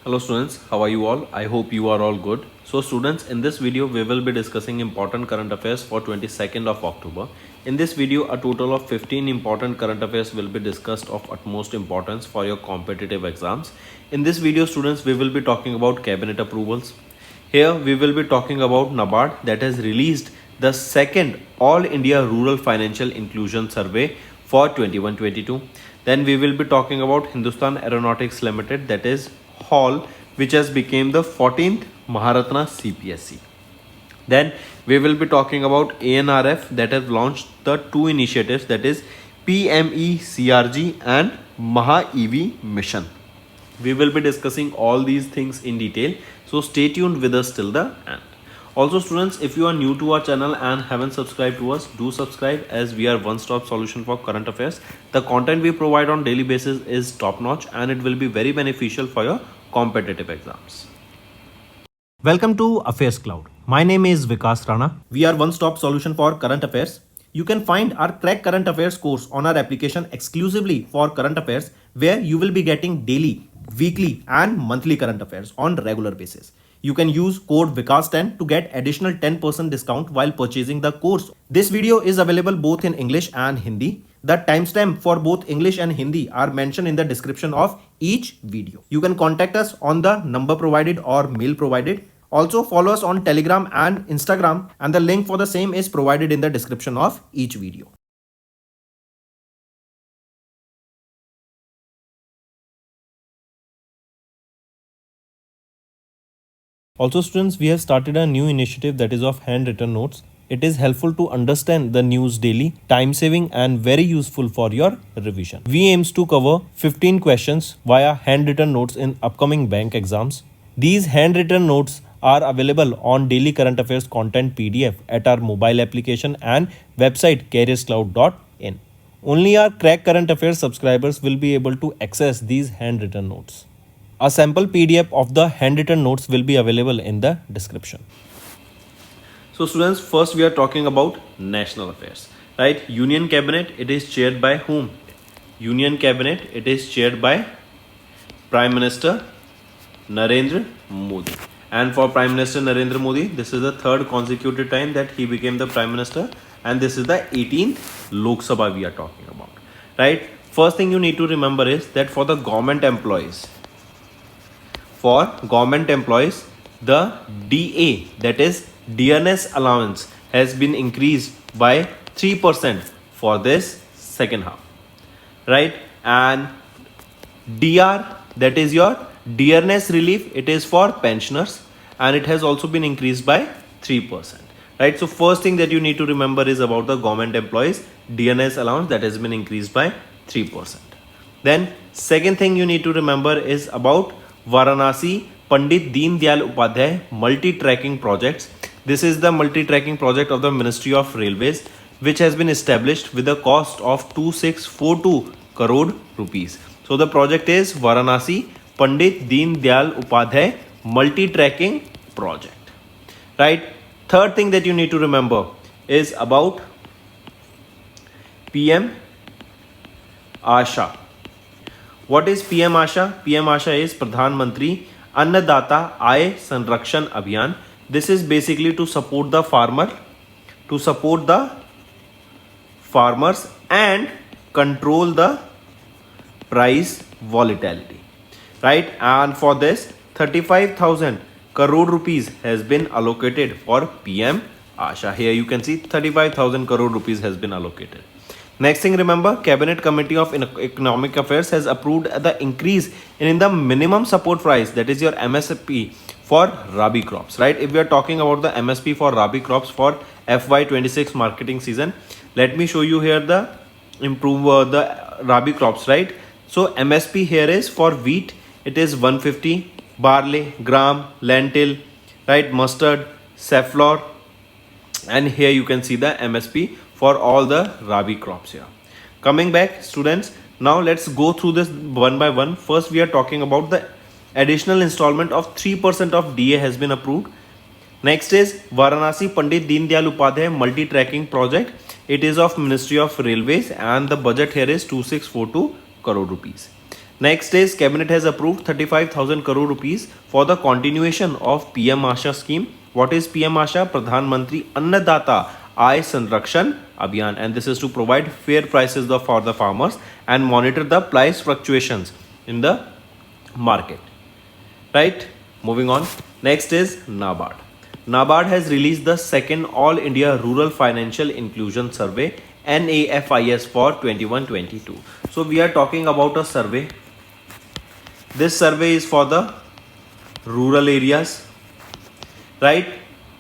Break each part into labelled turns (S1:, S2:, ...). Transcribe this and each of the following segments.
S1: Hello students, how are you all? I hope you are all good. So students, in this video we will be discussing important current affairs for 22nd of October. In this video, a total of 15 important current affairs will be discussed of utmost importance for your competitive exams. In this video students, we will be talking about cabinet approvals. Here we will be talking about NABARD that has released the second All India Rural Financial Inclusion Survey for 21-22. Then we will be talking about Hindustan Aeronautics Limited, that is HAL, which has become the 14th Maharatna CPSC. Then we will be talking about ANRF that has launched the two initiatives, that is PME CRG and Maha EV mission. We will be discussing all these things in detail, so stay tuned with us till the end. Also students, if you are new to our channel and haven't subscribed to us, do subscribe, as we are one-stop solution for current affairs. The content we provide on daily basis is top-notch and it will be very beneficial for your competitive exams.
S2: Welcome to Affairs Cloud. My name is Vikas Rana. We are one-stop solution for current affairs. You can find our Crack Current Affairs course on our application exclusively for current affairs, where you will be getting daily, weekly and monthly current affairs on regular basis. You can use code VIKAS10 to get additional 10% discount while purchasing the course. This video is available both in English and Hindi. The timestamp for both English and Hindi are mentioned in the description of each video. You can contact us on the number provided or mail provided. Also follow us on Telegram and Instagram, and the link for the same is provided in the description of each video. Also students, we have started a new initiative that is of handwritten notes. It is helpful to understand the news daily, time saving and very useful for your revision. We aims to cover 15 questions via handwritten notes in upcoming bank exams. These handwritten notes are available on daily current affairs content PDF at our mobile application and website careerscloud.in. Only our Crack Current Affairs subscribers will be able to access these handwritten notes. A sample PDF of the handwritten notes will be available in the description.
S1: So students, first we are talking about national affairs, right? Union Cabinet, it is chaired by whom? Union Cabinet, it is chaired by Prime Minister Narendra Modi. And for Prime Minister Narendra Modi, this is the third consecutive time that he became the Prime Minister, and this is the 18th Lok Sabha we are talking about, right? First thing you need to remember is that for the government employees, the DA, that is dearness allowance, has been increased by 3% for this second half, right? And DR, that is your dearness relief, it is for pensioners and it has also been increased by 3%, right? So first thing that you need to remember is about the government employees dearness allowance that has been increased by 3%. Then second thing you need to remember is about Varanasi Pandit Deen Dayal Upadhyay multi-tracking projects. This is the multi-tracking project of the Ministry of Railways, which has been established with a cost of 2642 crore rupees. So the project is Varanasi Pandit Deen Dayal Upadhyay multi-tracking project, right? Third thing that you need to remember is about PM Asha. What is PM Asha? PM Asha is Pradhan Mantri Annadata Aay Sanrakshan Abhiyan. This is basically to support the farmers and control the price volatility, right? And for this 35,000 crore rupees has been allocated for PM Asha. Here you can see 35,000 crore rupees has been allocated. Next thing, remember, Cabinet Committee of Economic Affairs has approved the increase in the minimum support price, that is your MSP for Rabi crops, right? If we are talking about the MSP for Rabi crops for FY26 marketing season, let me show you here the the Rabi crops, right? So MSP here is for wheat, it is 150, barley, gram, lentil, right, mustard, safflower, and here you can see the MSP for all the Rabi crops here. Coming back students, now let's go through this one by one. First we are talking about the additional installment of 3% of DA has been approved. Next is Varanasi Pandit Deen Dayal Upadhyay multi-tracking project. It is of Ministry of Railways and the budget here is 2642 crore rupees. Next is Cabinet has approved 35,000 crore rupees for the continuation of PM Asha scheme. What is PM Asha? Pradhan Mantri Annadata Aay Sanrakshan Abhiyan, and this is to provide fair prices for the farmers and monitor the price fluctuations in the market. Right? Moving on. Next is NABARD. NABARD has released the second All India Rural Financial Inclusion Survey NAFIS for 21-22. So we are talking about a survey. This survey is for the rural areas, right?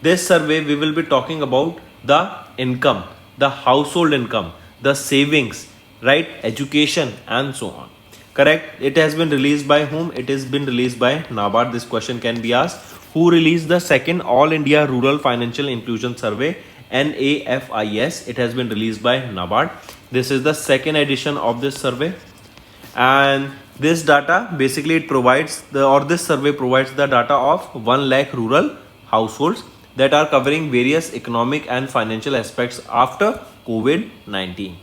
S1: This survey we will be talking about the income, the household income, the savings, right? Education and so on. Correct? It has been released by whom? It has been released by NABARD. This question can be asked. Who released the second All India Rural Financial Inclusion Survey NAFIS? It has been released by NABARD. This is the second edition of this survey, and this data basically it provides this survey provides the data of 1 lakh rural households that are covering various economic and financial aspects after COVID-19.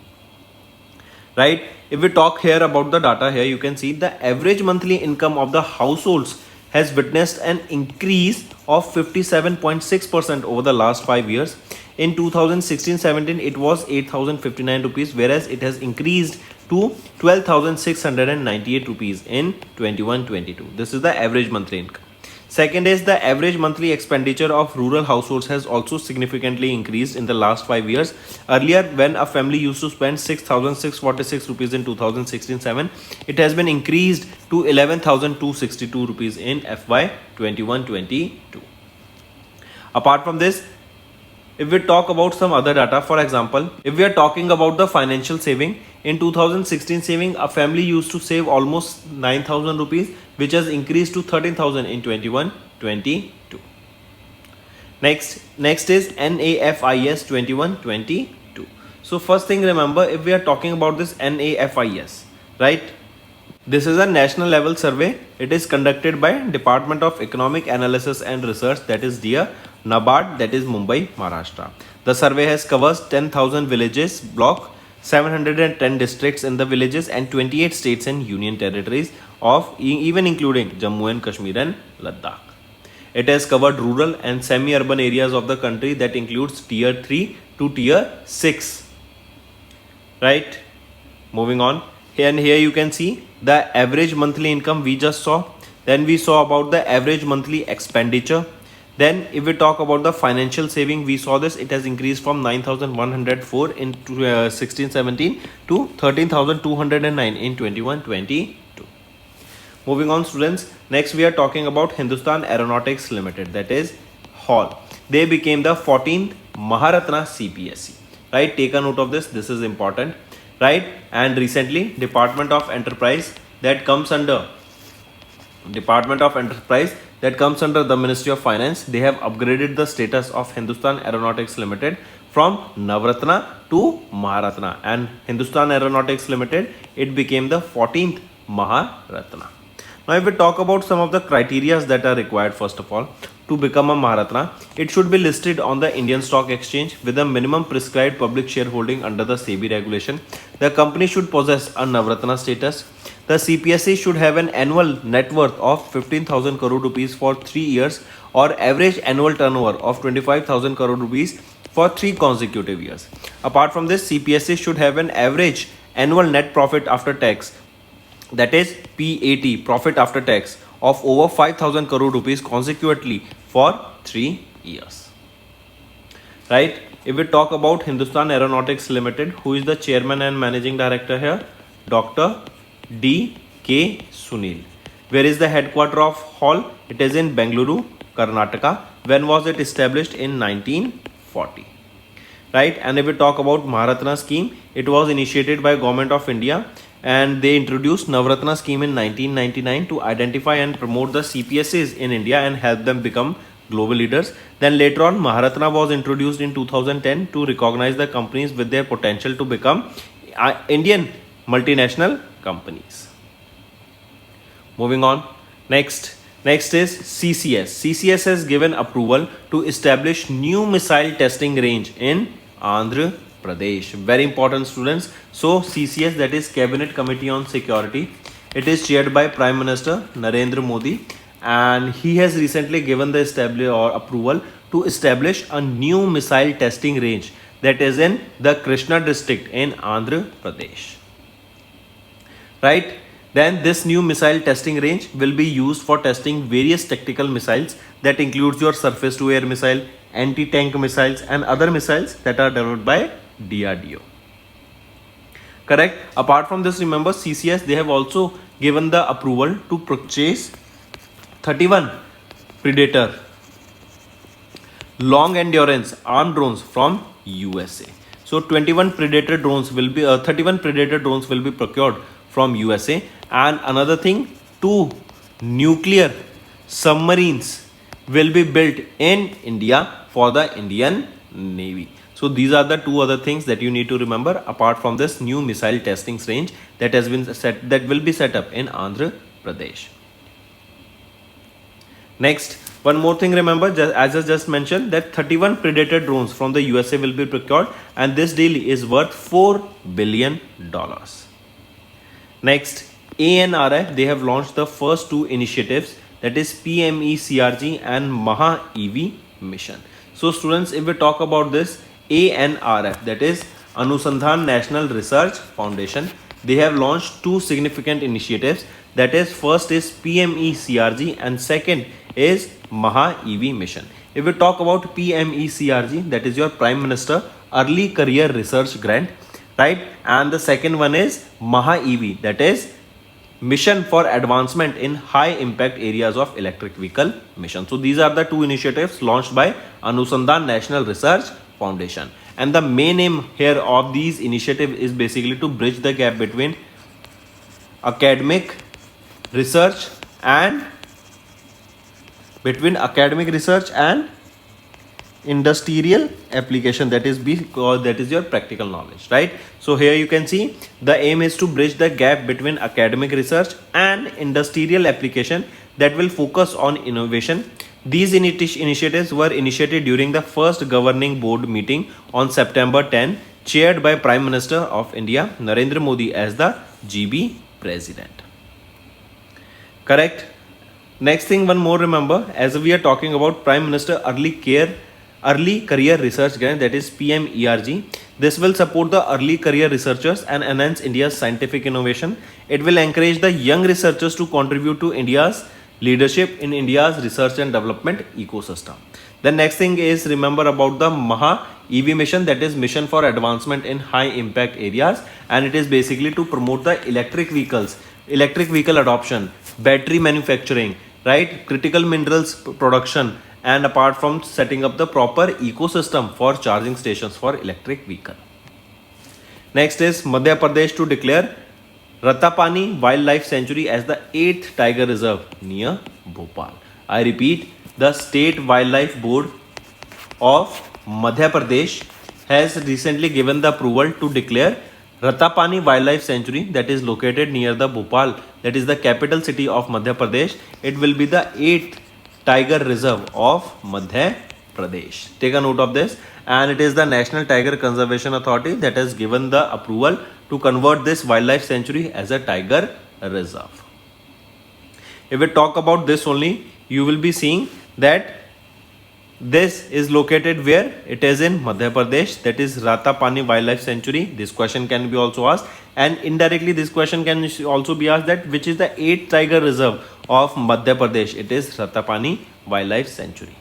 S1: Right? If we talk here about the data here, you can see the average monthly income of the households has witnessed an increase of 57.6% over the last 5 years. In 2016-17, it was 8,059 rupees, whereas it has increased to 12,698 rupees in 21-22. This is the average monthly income. Second is the average monthly expenditure of rural households has also significantly increased in the last 5 years. Earlier, when a family used to spend 6,646 rupees in 2016-17, it has been increased to 11,262 rupees in FY 21-22. Apart from this, if we talk about some other data, for example, if we are talking about the financial saving, in 2016 saving, a family used to save almost 9,000 rupees, which has increased to 13,000 in 21-22. Next is NAFIS 21-22. So first thing, remember, if we are talking about this NAFIS, right? This is a national level survey. It is conducted by Department of Economic Analysis and Research, that is DEA, NABARD, that is Mumbai, Maharashtra. The survey has covers 10,000 villages, block, 710 districts in the villages and 28 states and union territories of even including Jammu and Kashmir and Ladakh. It has covered rural and semi-urban areas of the country that includes tier 3 to tier 6. Right? Moving on. And here you can see the average monthly income we just saw. Then we saw about the average monthly expenditure. Then if we talk about the financial saving, we saw this. It has increased from 9,104 in 16-17 to 13,209 in 21-22. Moving on, students. Next we are talking about Hindustan Aeronautics Limited, that is HAL. They became the 14th Maharatna CPSE. Right? Take a note of this. This is important. Right? And recently Department of Enterprise that comes under the Ministry of Finance, they have upgraded the status of Hindustan Aeronautics Limited from Navratna to Maharatna, and Hindustan Aeronautics Limited, it became the 14th Maharatna. Now if we talk about some of the criteria that are required, first of all, to become a Maharatna, it should be listed on the Indian Stock Exchange with a minimum prescribed public shareholding under the SEBI regulation. The company should possess a Navratna status. The CPSE should have an annual net worth of 15,000 crore rupees for 3 years or average annual turnover of 25,000 crore rupees for 3 consecutive years. Apart from this, CPSE should have an average annual net profit after tax, that is PAT, profit after tax, of over 5,000 crore rupees consecutively for 3 years. Right? If we talk about Hindustan Aeronautics Limited, who is the chairman and managing director here? Dr. D.K. Sunil. Where is the headquarter of HAL? It is in Bengaluru, Karnataka. When was it established? In 1940. Right? And if we talk about Maharatna scheme, it was initiated by Government of India, and they introduced Navratna scheme in 1999 to identify and promote the CPSEs in India and help them become global leaders. Then later on, Maharatna was introduced in 2010 to recognize the companies with their potential to become Indian multinational companies. Moving on. Next is CCS. CCS has given approval to establish new missile testing range in Andhra Pradesh. Very important, students. So CCS, that is Cabinet Committee on Security, It is chaired by Prime Minister Narendra Modi, and he has recently given the approval to establish a new missile testing range that is in the Krishna district in Andhra Pradesh. Right? Then this new missile testing range will be used for testing various tactical missiles that includes your surface to air missile, anti-tank missiles and other missiles that are developed by DRDO. Correct? Apart from this, remember CCS, they have also given the approval to purchase 31 Predator long endurance armed drones from USA. So 31 Predator drones will be 31 Predator drones will be procured from USA. And another thing, 2 nuclear submarines will be built in India for the Indian Navy. So these are the 2 other things that you need to remember apart from this new missile testing range that has been set, that will be set up in Andhra Pradesh. Next, one more thing, remember, as I just mentioned, that 31 Predator drones from the USA will be procured, and this deal is worth $4 billion. Next, ANRI, they have launched the first 2 initiatives, that is PME-CRG and Maha-EV mission. So students, if we talk about this ANRF, that is Anusandhan National Research Foundation, they have launched 2 significant initiatives, that is first is PME-CRG and second is Maha-EV mission. If we talk about PME-CRG, that is your Prime Minister Early Career Research Grant, right? And the second one is Maha-EV, that is Mission for Advancement in High Impact Areas of Electric Vehicle Mission. So these are the 2 initiatives launched by Anusandhan National Research Foundation. And the main aim here of these initiatives is basically to bridge the gap between academic research and industrial application, that is your practical knowledge, right? So here you can see the aim is to bridge the gap between academic research and industrial application that will focus on innovation. These initiatives were initiated during the first governing board meeting on September 10, chaired by Prime Minister of India Narendra Modi as the GB President. Correct? Next thing, one more, remember, as we are talking about Prime Minister Early Career Research Grant, that is PMERG. This will support the early career researchers and enhance India's scientific innovation. It will encourage the young researchers to contribute to India's leadership in India's research and development ecosystem. The next thing is, remember about the Maha-EV mission, that is Mission for Advancement in High Impact Areas, and it is basically to promote the electric vehicle adoption, battery manufacturing, right, critical minerals production, and apart from setting up the proper ecosystem for charging stations for electric vehicle. Next is Madhya Pradesh to declare Ratapani Wildlife Sanctuary as the 8th tiger reserve near Bhopal. I repeat, the State Wildlife Board of Madhya Pradesh has recently given the approval to declare Ratapani Wildlife Sanctuary, that is located near the Bhopal, that is the capital city of Madhya Pradesh. It will be the 8th tiger reserve of Madhya Pradesh. Take a note of this. And it is the National Tiger Conservation Authority that has given the approval to convert this wildlife sanctuary as a tiger reserve. If we talk about this only, you will be seeing that this is located where? It is in Madhya Pradesh, that is Ratapani Wildlife Sanctuary. This question can be also asked, and indirectly this question can also be asked, that which is the 8th tiger reserve of Madhya Pradesh. It is Ratapani Wildlife Sanctuary.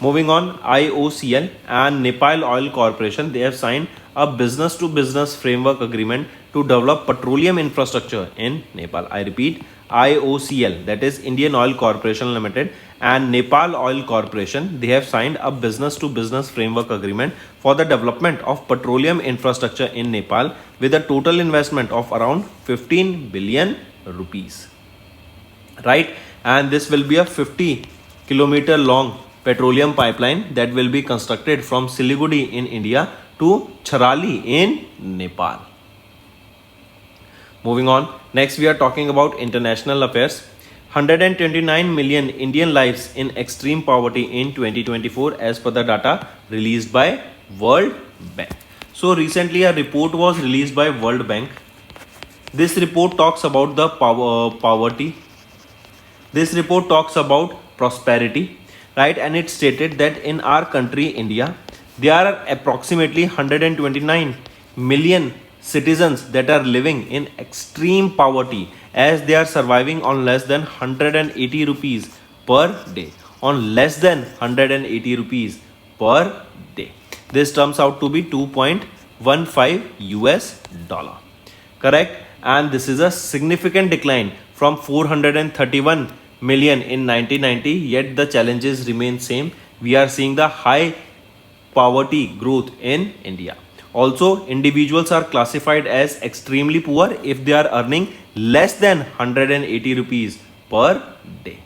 S1: Moving on, IOCL and Nepal Oil Corporation, they have signed a business-to-business framework agreement to develop petroleum infrastructure in Nepal. I repeat, IOCL, that is Indian Oil Corporation Limited, and Nepal Oil Corporation, they have signed a business-to-business framework agreement for the development of petroleum infrastructure in Nepal with a total investment of around 15 billion rupees. Right? And this will be a 50-kilometer long petroleum pipeline that will be constructed from Siliguri in India to Charali in Nepal. Moving on, next we are talking about international affairs. 129 million Indian lives in extreme poverty in 2024 as per the data released by World Bank. So recently a report was released by World Bank This report talks about the poverty. This report talks about prosperity, right? And it stated that in our country, India, there are approximately 129 million citizens that are living in extreme poverty, as they are surviving on less than 180 rupees per day. On less than 180 rupees per day. This turns out to be 2.15 US dollar. Correct? And this is a significant decline from 431 million in 1990, yet the challenges remain same. We are seeing the high poverty growth in India. Also, individuals are classified as extremely poor if they are earning less than 180 rupees per day.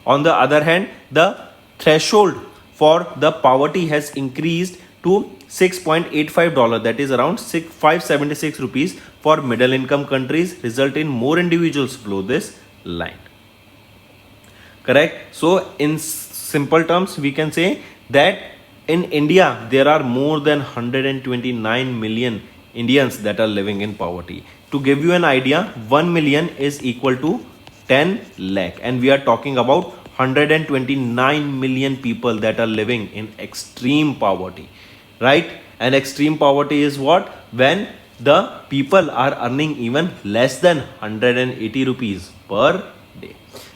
S1: On the other hand, the threshold for the poverty has increased to $6.85, that is around 576 rupees for middle income countries, result in more individuals below this line. Correct? So in simple terms, we can say that in India, there are more than 129 million Indians that are living in poverty. To give you an idea, 1 million is equal to 10 lakh, and we are talking about 129 million people that are living in extreme poverty, right? And extreme poverty is what? When the people are earning even less than 180 rupees per day.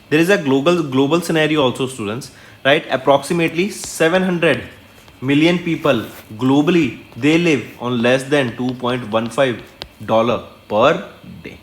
S1: There is a global scenario also, students, right? Approximately 700 million people globally, they live on less than $2.15 per day.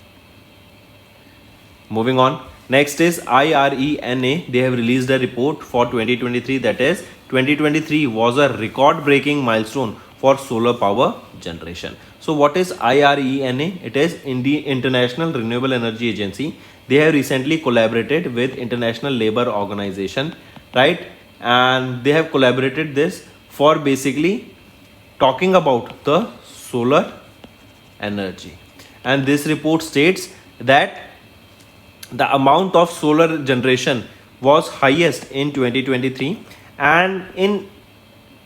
S1: Moving on. Next is IRENA. They have released a report for 2023, that is 2023 was a record breaking milestone for solar power generation. So what is IRENA? It is International Renewable Energy Agency. They have recently collaborated with International Labour Organization, right? And they have collaborated this for basically talking about the solar energy. And this report states that the amount of solar generation was highest in 2023, and in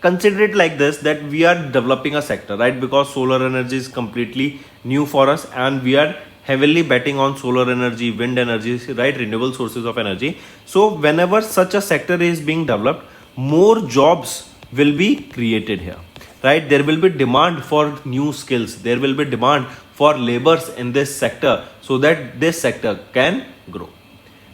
S1: consider it like this, that we are developing a sector, right? Because solar energy is completely new for us, and we are heavily betting on solar energy, wind energy, right? Renewable sources of energy. So whenever such a sector is being developed, more jobs will be created here, right? There will be demand for new skills, there will be demand for laborers in this sector, so that this sector can grow,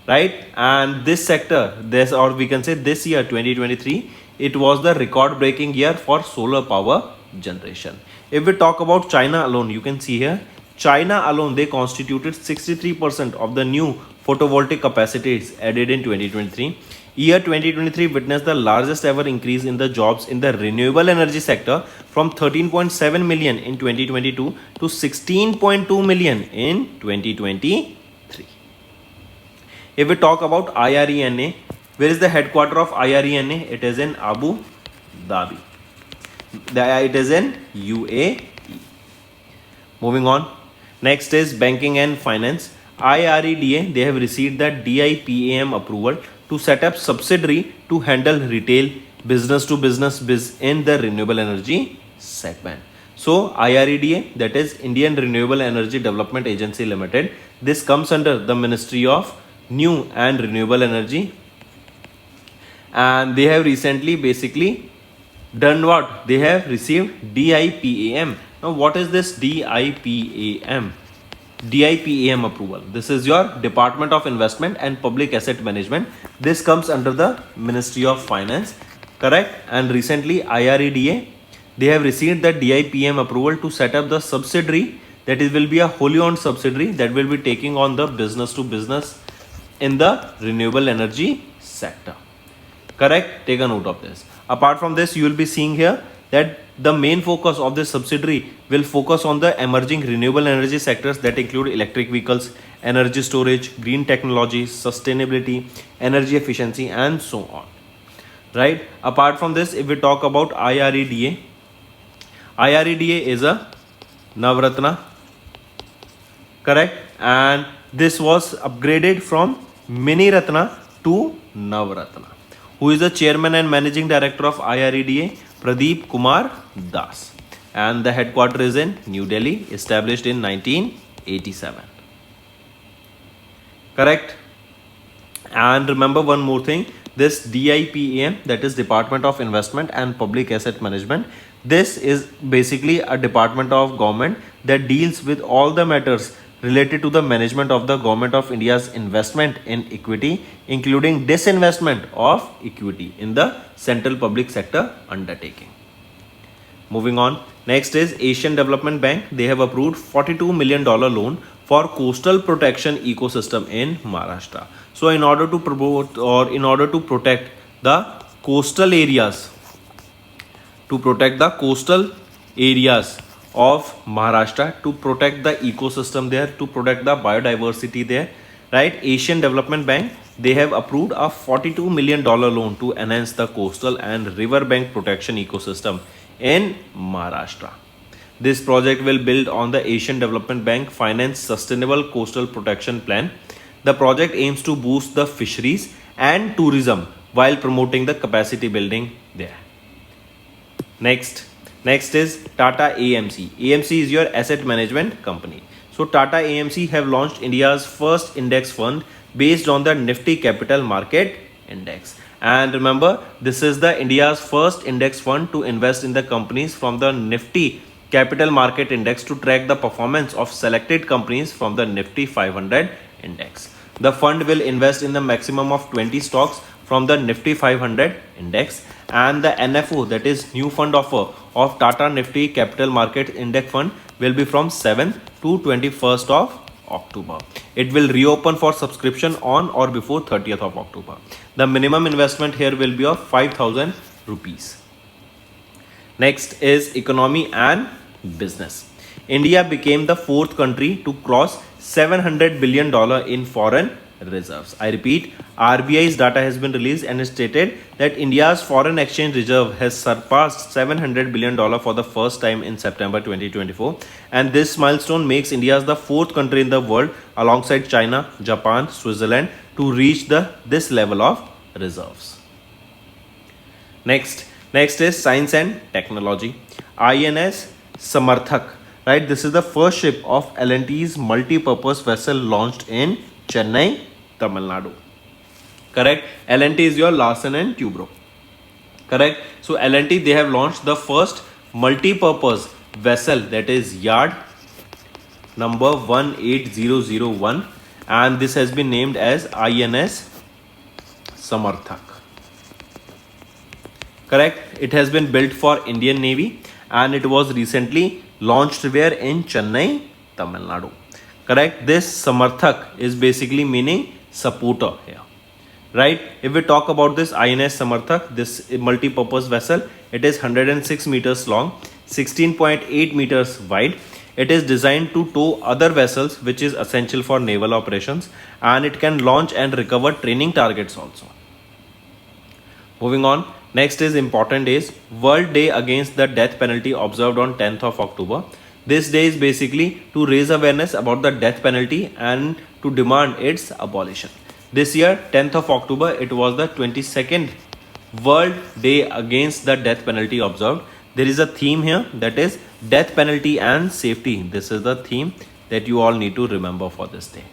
S1: right? And this sector, this, or we can say this year 2023, it was the record breaking year for solar power generation. If we talk about China alone, you can see here, China alone, they constituted 63% of the new photovoltaic capacities added in 2023. Year 2023 witnessed the largest ever increase in the jobs in the renewable energy sector from 13.7 million in 2022 to 16.2 million in 2023. If we talk about IRENA, where is the headquarter of IRENA? It is in Abu Dhabi. It is in UAE. Moving on. Next is banking and finance. IREDA, they have received the DIPAM approval to set up subsidiary to handle retail business to business in the renewable energy segment. So IREDA, that is Indian Renewable Energy Development Agency Limited, this comes under the Ministry of New and Renewable Energy, and they have recently basically done what? They have received DIPAM. Now what is this DIPAM? DIPAM approval. This is your Department of Investment and Public Asset Management. This comes under the Ministry of Finance, correct? And recently IREDA, they have received the DIPAM approval to set up the subsidiary, that it will be a wholly owned subsidiary that will be taking on the business to business in the renewable energy sector. Correct? Take a note of this. Apart from this, you will be seeing here that the main focus of this subsidiary will focus on the emerging renewable energy sectors that include electric vehicles, energy storage, green technology, sustainability, energy efficiency, and so on. Right? Apart from this, if we talk about IREDA, IREDA is a Navratna, correct? And this was upgraded from Mini Ratna to Navratna. Who is the chairman and managing director of IREDA? Pradeep Kumar Das. And the headquarters is in New Delhi, established in 1980. 87. Correct? And remember one more thing, this DIPAM, that is Department of Investment and Public Asset Management, this is basically a department of government that deals with all the matters related to the management of the Government of India's investment in equity, including disinvestment of equity in the central public sector undertaking. Moving on, next is Asian Development Bank. They have approved $42 million loan for coastal protection ecosystem in Maharashtra. So in order to promote or in order to protect the coastal areas, of Maharashtra, to protect the ecosystem there, to protect the biodiversity there, right? Asian Development Bank, they have approved a $42 million loan to enhance the coastal and riverbank protection ecosystem in Maharashtra. This project will build on the Asian Development Bank Finance Sustainable Coastal Protection Plan. The project aims to boost the fisheries and tourism while promoting the capacity building there. Next is Tata AMC. AMC is your asset management company. So Tata AMC have launched India's first index fund based on the Nifty Capital Market Index. And remember, this is the India's first index fund to invest in the companies from the Nifty Capital Market Index to track the performance of selected companies from the Nifty 500 Index. The fund will invest in the maximum of 20 stocks from the Nifty 500 Index, and the NFO, that is new fund offer of Tata Nifty Capital Market Index Fund, will be from 7th to 21st of October. It will reopen for subscription on or before 30th of October. The minimum investment here will be of 5,000 rupees. Next is economy and business. India became the fourth country to cross $700 billion in foreign reserves. I repeat, RBI's data has been released and it stated that India's foreign exchange reserve has surpassed $700 billion for the first time in September 2024. And this milestone makes India the fourth country in the world alongside China, Japan, Switzerland to reach this level of reserves. Next is science and technology. INS Samarthak. Right, this is the first ship of L&T's multi-purpose vessel launched in Chennai, Tamil Nadu. Correct. L&T is your Larsen and Toubro. Correct. So L&T, they have launched the first multi-purpose vessel, that is yard number 18001, and this has been named as INS Samarthak. Correct. It has been built for Indian Navy and it was recently launched where? In Chennai, Tamil Nadu. Correct. This Samarthak is basically meaning supporter here. Right. If we talk about this INS Samarthak, this multi-purpose vessel, it is 106 meters long, 16.8 meters wide. It is designed to tow other vessels, which is essential for naval operations, and it can launch and recover training targets also. Moving on. Next is important days. World Day Against the Death Penalty observed on 10th of October. This day is basically to raise awareness about the death penalty and to demand its abolition. This year, 10th of October, it was the 22nd World Day Against the Death Penalty observed. There is a theme here, that is death penalty and safety. This is the theme that you all need to remember for this day.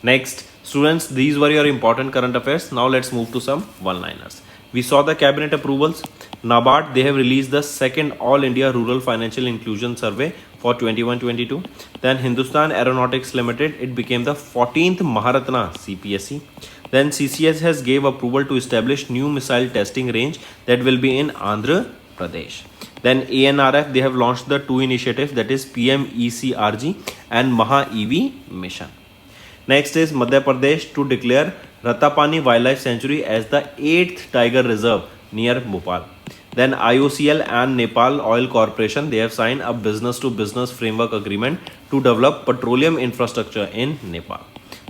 S1: Next, students, these were your important current affairs. Now let's move to some one-liners. We saw the cabinet approvals. NABARD, they have released the second All India Rural Financial Inclusion Survey for 21-22. Then Hindustan Aeronautics Limited, it became the 14th Maharatna CPSE. Then CCS has gave approval to establish new missile testing range that will be in Andhra Pradesh. Then ANRF, they have launched the two initiatives, that is PM-ECRG and Maha-EV mission. Next is Madhya Pradesh to declare Ratapani Wildlife Sanctuary as the 8th tiger reserve near Bhopal. Then IOCL and Nepal Oil Corporation, they have signed a business-to-business framework agreement to develop petroleum infrastructure in Nepal.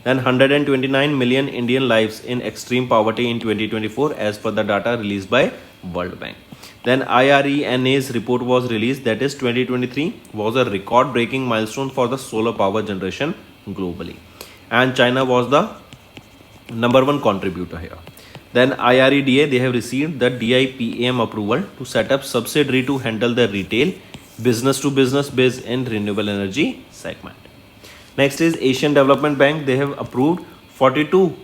S1: Then 129 million Indian lives in extreme poverty in 2024 as per the data released by World Bank. Then IRENA's report was released, that is 2023 was a record-breaking milestone for the solar power generation globally. And China was the number one contributor here. Then IREDA, they have received the DIPAM approval to set up subsidiary to handle the retail business to business biz in renewable energy segment. Next is Asian Development Bank. They have approved $42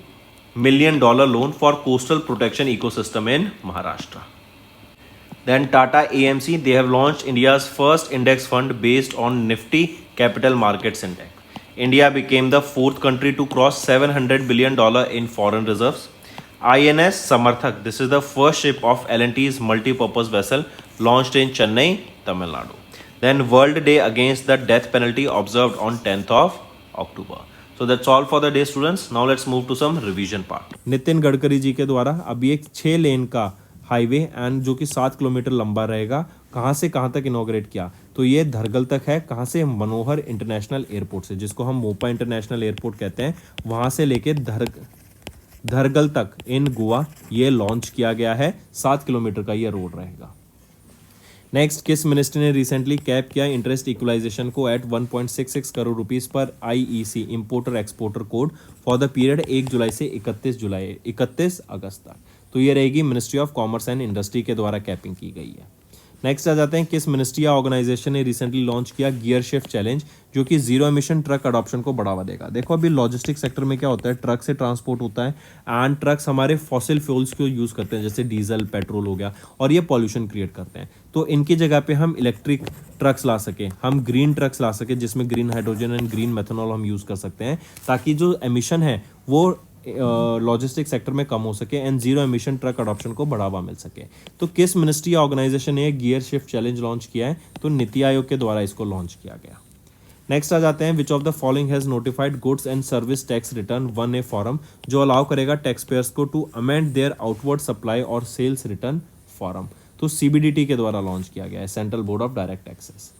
S1: million loan for coastal protection ecosystem in Maharashtra. Then Tata AMC, they have launched India's first index fund based on Nifty Capital Markets Index. India became the fourth country to cross $700 billion in foreign reserves. INS Samarthak, this is the first ship of L&T's multi-purpose vessel launched in Chennai, Tamil Nadu. Then World Day Against the Death Penalty observed on 10th of October. So that's all for the day, students. Now let's move to some revision part.
S2: Nitin Gadkari ji के द्वारा अभी एक 6 लेन का highway and जो कि 7 kilometre लंबा रहेगा, कहाँ से कहाँ तक इनॉग्रेट किया, तो ये धरगल तक है, कहाँ से, मनोहर इंटरनेशनल एयरपोर्ट से, जिसको हम मोपा इंटरनेशनल एयरपोर्ट कहते हैं, वहाँ से लेके धरगल तक इन गोवा ये लॉन्च किया गया है। 7 किलोमीटर का ये रोड रहेगा। नेक्स्ट, किस मिनिस्ट्री ने रिसेंटली कैप किया इंटरेस्ट इक्वलाइजेशन को एट 1.66 करोड़ रुपीस पर IEC importer exporter code for the period 1 जुलाई से 31 अगस्त तक। तो ये रहेगी ministry of commerce and industry के द्वारा कैपिंग की गई है। नेक्स्ट आ जाते हैं, किस मिनिस्ट्री या ऑर्गेनाइजेशन ने रिसेंटली लॉन्च किया गियर शिफ्ट चैलेंज, जो कि जीरो एमिशन ट्रक अडॉप्शन को बढ़ावा देगा। देखो अभी लॉजिस्टिक सेक्टर में क्या होता है, ट्रक से ट्रांसपोर्ट होता है एंड ट्रक्स हमारे फॉसिल फ्यूल्स को यूज़ करते हैं, जैसे डीजल, पेट्रोल हो गया, और ये पॉल्यूशन क्रिएट करते हैं। तो इनकी जगह पे हम इलेक्ट्रिक ट्रक्स ला सके, हम ग्रीन ट्रक्स ला सके, जिसमें green hydrogen and green methanol हम यूज़ कर सकते हैं, ताकि जो एमिशन है वो लॉजिस्टिक सेक्टर में कम हो सके and zero emission truck adoption को बढ़ावा मिल सके। तो किस मिनिस्ट्री या ऑर्गेनाइजेशन ने गियर शिफ्ट चैलेंज लॉन्च किया है, तो नीति आयोग के द्वारा इसको लॉन्च किया गया। नेक्स्ट आ जाते हैं, which of the following has notified goods and service tax return 1A form, जो अलाउ करेगा टैक्स पेयर्स को to amend their outward supply और सेल्स रिटर्न फॉर्म। तो CBDT के द्वारा लॉन्च किया गया है, central board of direct taxes.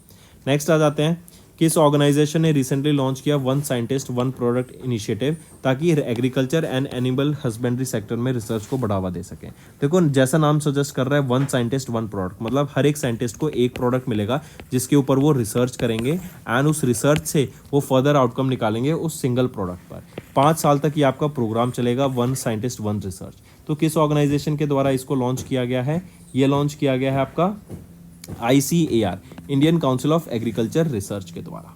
S2: Next आ जाते हैं, किस ऑर्गेनाइजेशन ने रिसेंटली लॉन्च किया 1 साइंटिस्ट 1 प्रोडक्ट इनिशिएटिव, ताकि agriculture and animal husbandry sector में रिसर्च को बढ़ावा दे सकें। देखो जैसा नाम सजेस्ट कर रहा है 1 साइंटिस्ट 1 प्रोडक्ट, मतलब हर एक साइंटिस्ट को एक प्रोडक्ट मिलेगा जिसके ऊपर वो रिसर्च करेंगे एंड उस रिसर्च से वो फर्दर आउटकम निकालेंगे उस सिंगल प्रोडक्ट पर। 5 साल तक ये आपका प्रोग्राम चलेगा 1 साइंटिस्ट 1 रिसर्च। तो किस ऑर्गेनाइजेशन के द्वारा इसको लॉन्च किया गया है, ये लॉन्च किया गया है आपका ICAR, Indian council of agriculture research के द्वारा।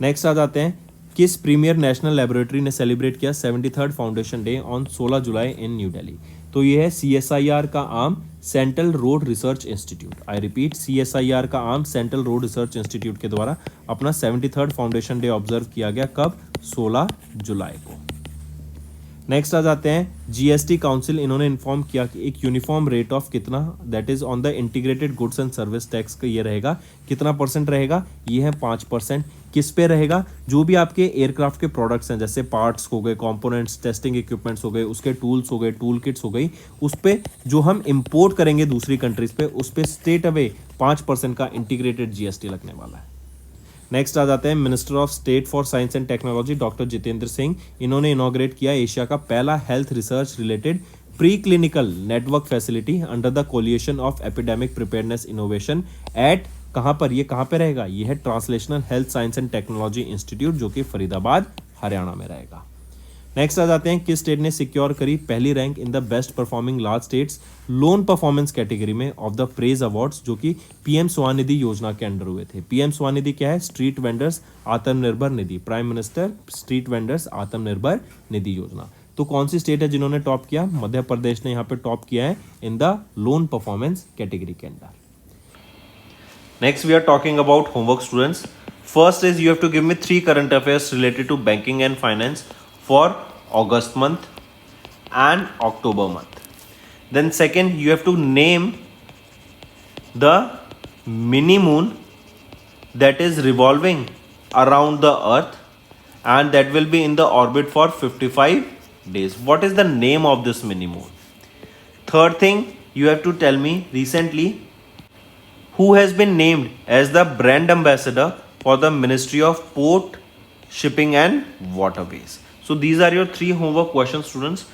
S2: नेक्स्ट आ जाते हैं, किस प्रीमियर नेशनल लेबोरेटरी ने सेलिब्रेट किया 73rd foundation day on 16 July in New Delhi. तो ये है CSIR का arm, central road research institute. I repeat, CSIR का arm central road research institute के द्वारा अपना 73rd फाउंडेशन डे ऑब्जर्व किया गया, कब, 16 जुलाई को। नेक्स्ट आ जाते हैं, GST काउंसिल, इन्होंने इन्फॉर्म किया कि एक यूनिफॉर्म रेट ऑफ कितना, that is on the integrated goods and service tax का ये रहेगा, कितना परसेंट रहेगा, ये है 5%। किस पे रहेगा, जो भी आपके एयरक्राफ्ट के प्रोडक्ट्स हैं, जैसे पार्ट्स हो गए, कंपोनेंट्स, टेस्टिंग इक्विपमेंट्स हो गए, उसके टूल्स हो गए, टूल किट्स हो गई, उस पे जो हम इंपोर्ट करेंगे दूसरी कंट्रीज पे, उस पे स्ट्रेट अवे 5% का इंटीग्रेटेड GST लगने वाला है। नेक्स्ट आ जाते हैं, minister of state for science and technology doctor Jitendra Singh, इन्होंने इनॉग्रेट किया एशिया का पहला health research related preclinical network facility under the coalition of epidemic preparedness innovation at, कहाँ पर, ये कहाँ पे रहेगा, ये है translational health science and technology institute, जो कि फरीदाबाद हरियाणा में रहेगा। नेक्स्ट आ जाते हैं, किस स्टेट ने सिक्योर करी पहली rank in the best performing large states loan performance category में ऑफ द प्रेज अवार्ड्स, जो कि PM स्वनिधि योजना के अंडर हुए थे। PM स्वनिधि क्या है, street vendors Atmanirbhar Nidhi, prime minister street vendors Atmanirbhar Nidhi योजना। तो कौन सी स्टेट है जिन्होंने टॉप किया, मध्य प्रदेश ने यहाँ पे टॉप किया है in the loan performance category के अंदर।
S1: Next, we are talking about homework, students. First is you have to give me 3 current affairs related to banking and finance for August month and October month. Then second, you have to name the mini moon that is revolving around the earth and that will be in the orbit for 55 days. What is the name of this mini moon? Third thing, you have to tell me recently who has been named as the brand ambassador for the Ministry of Port, Shipping and Waterways. So these are your 3 homework questions, students.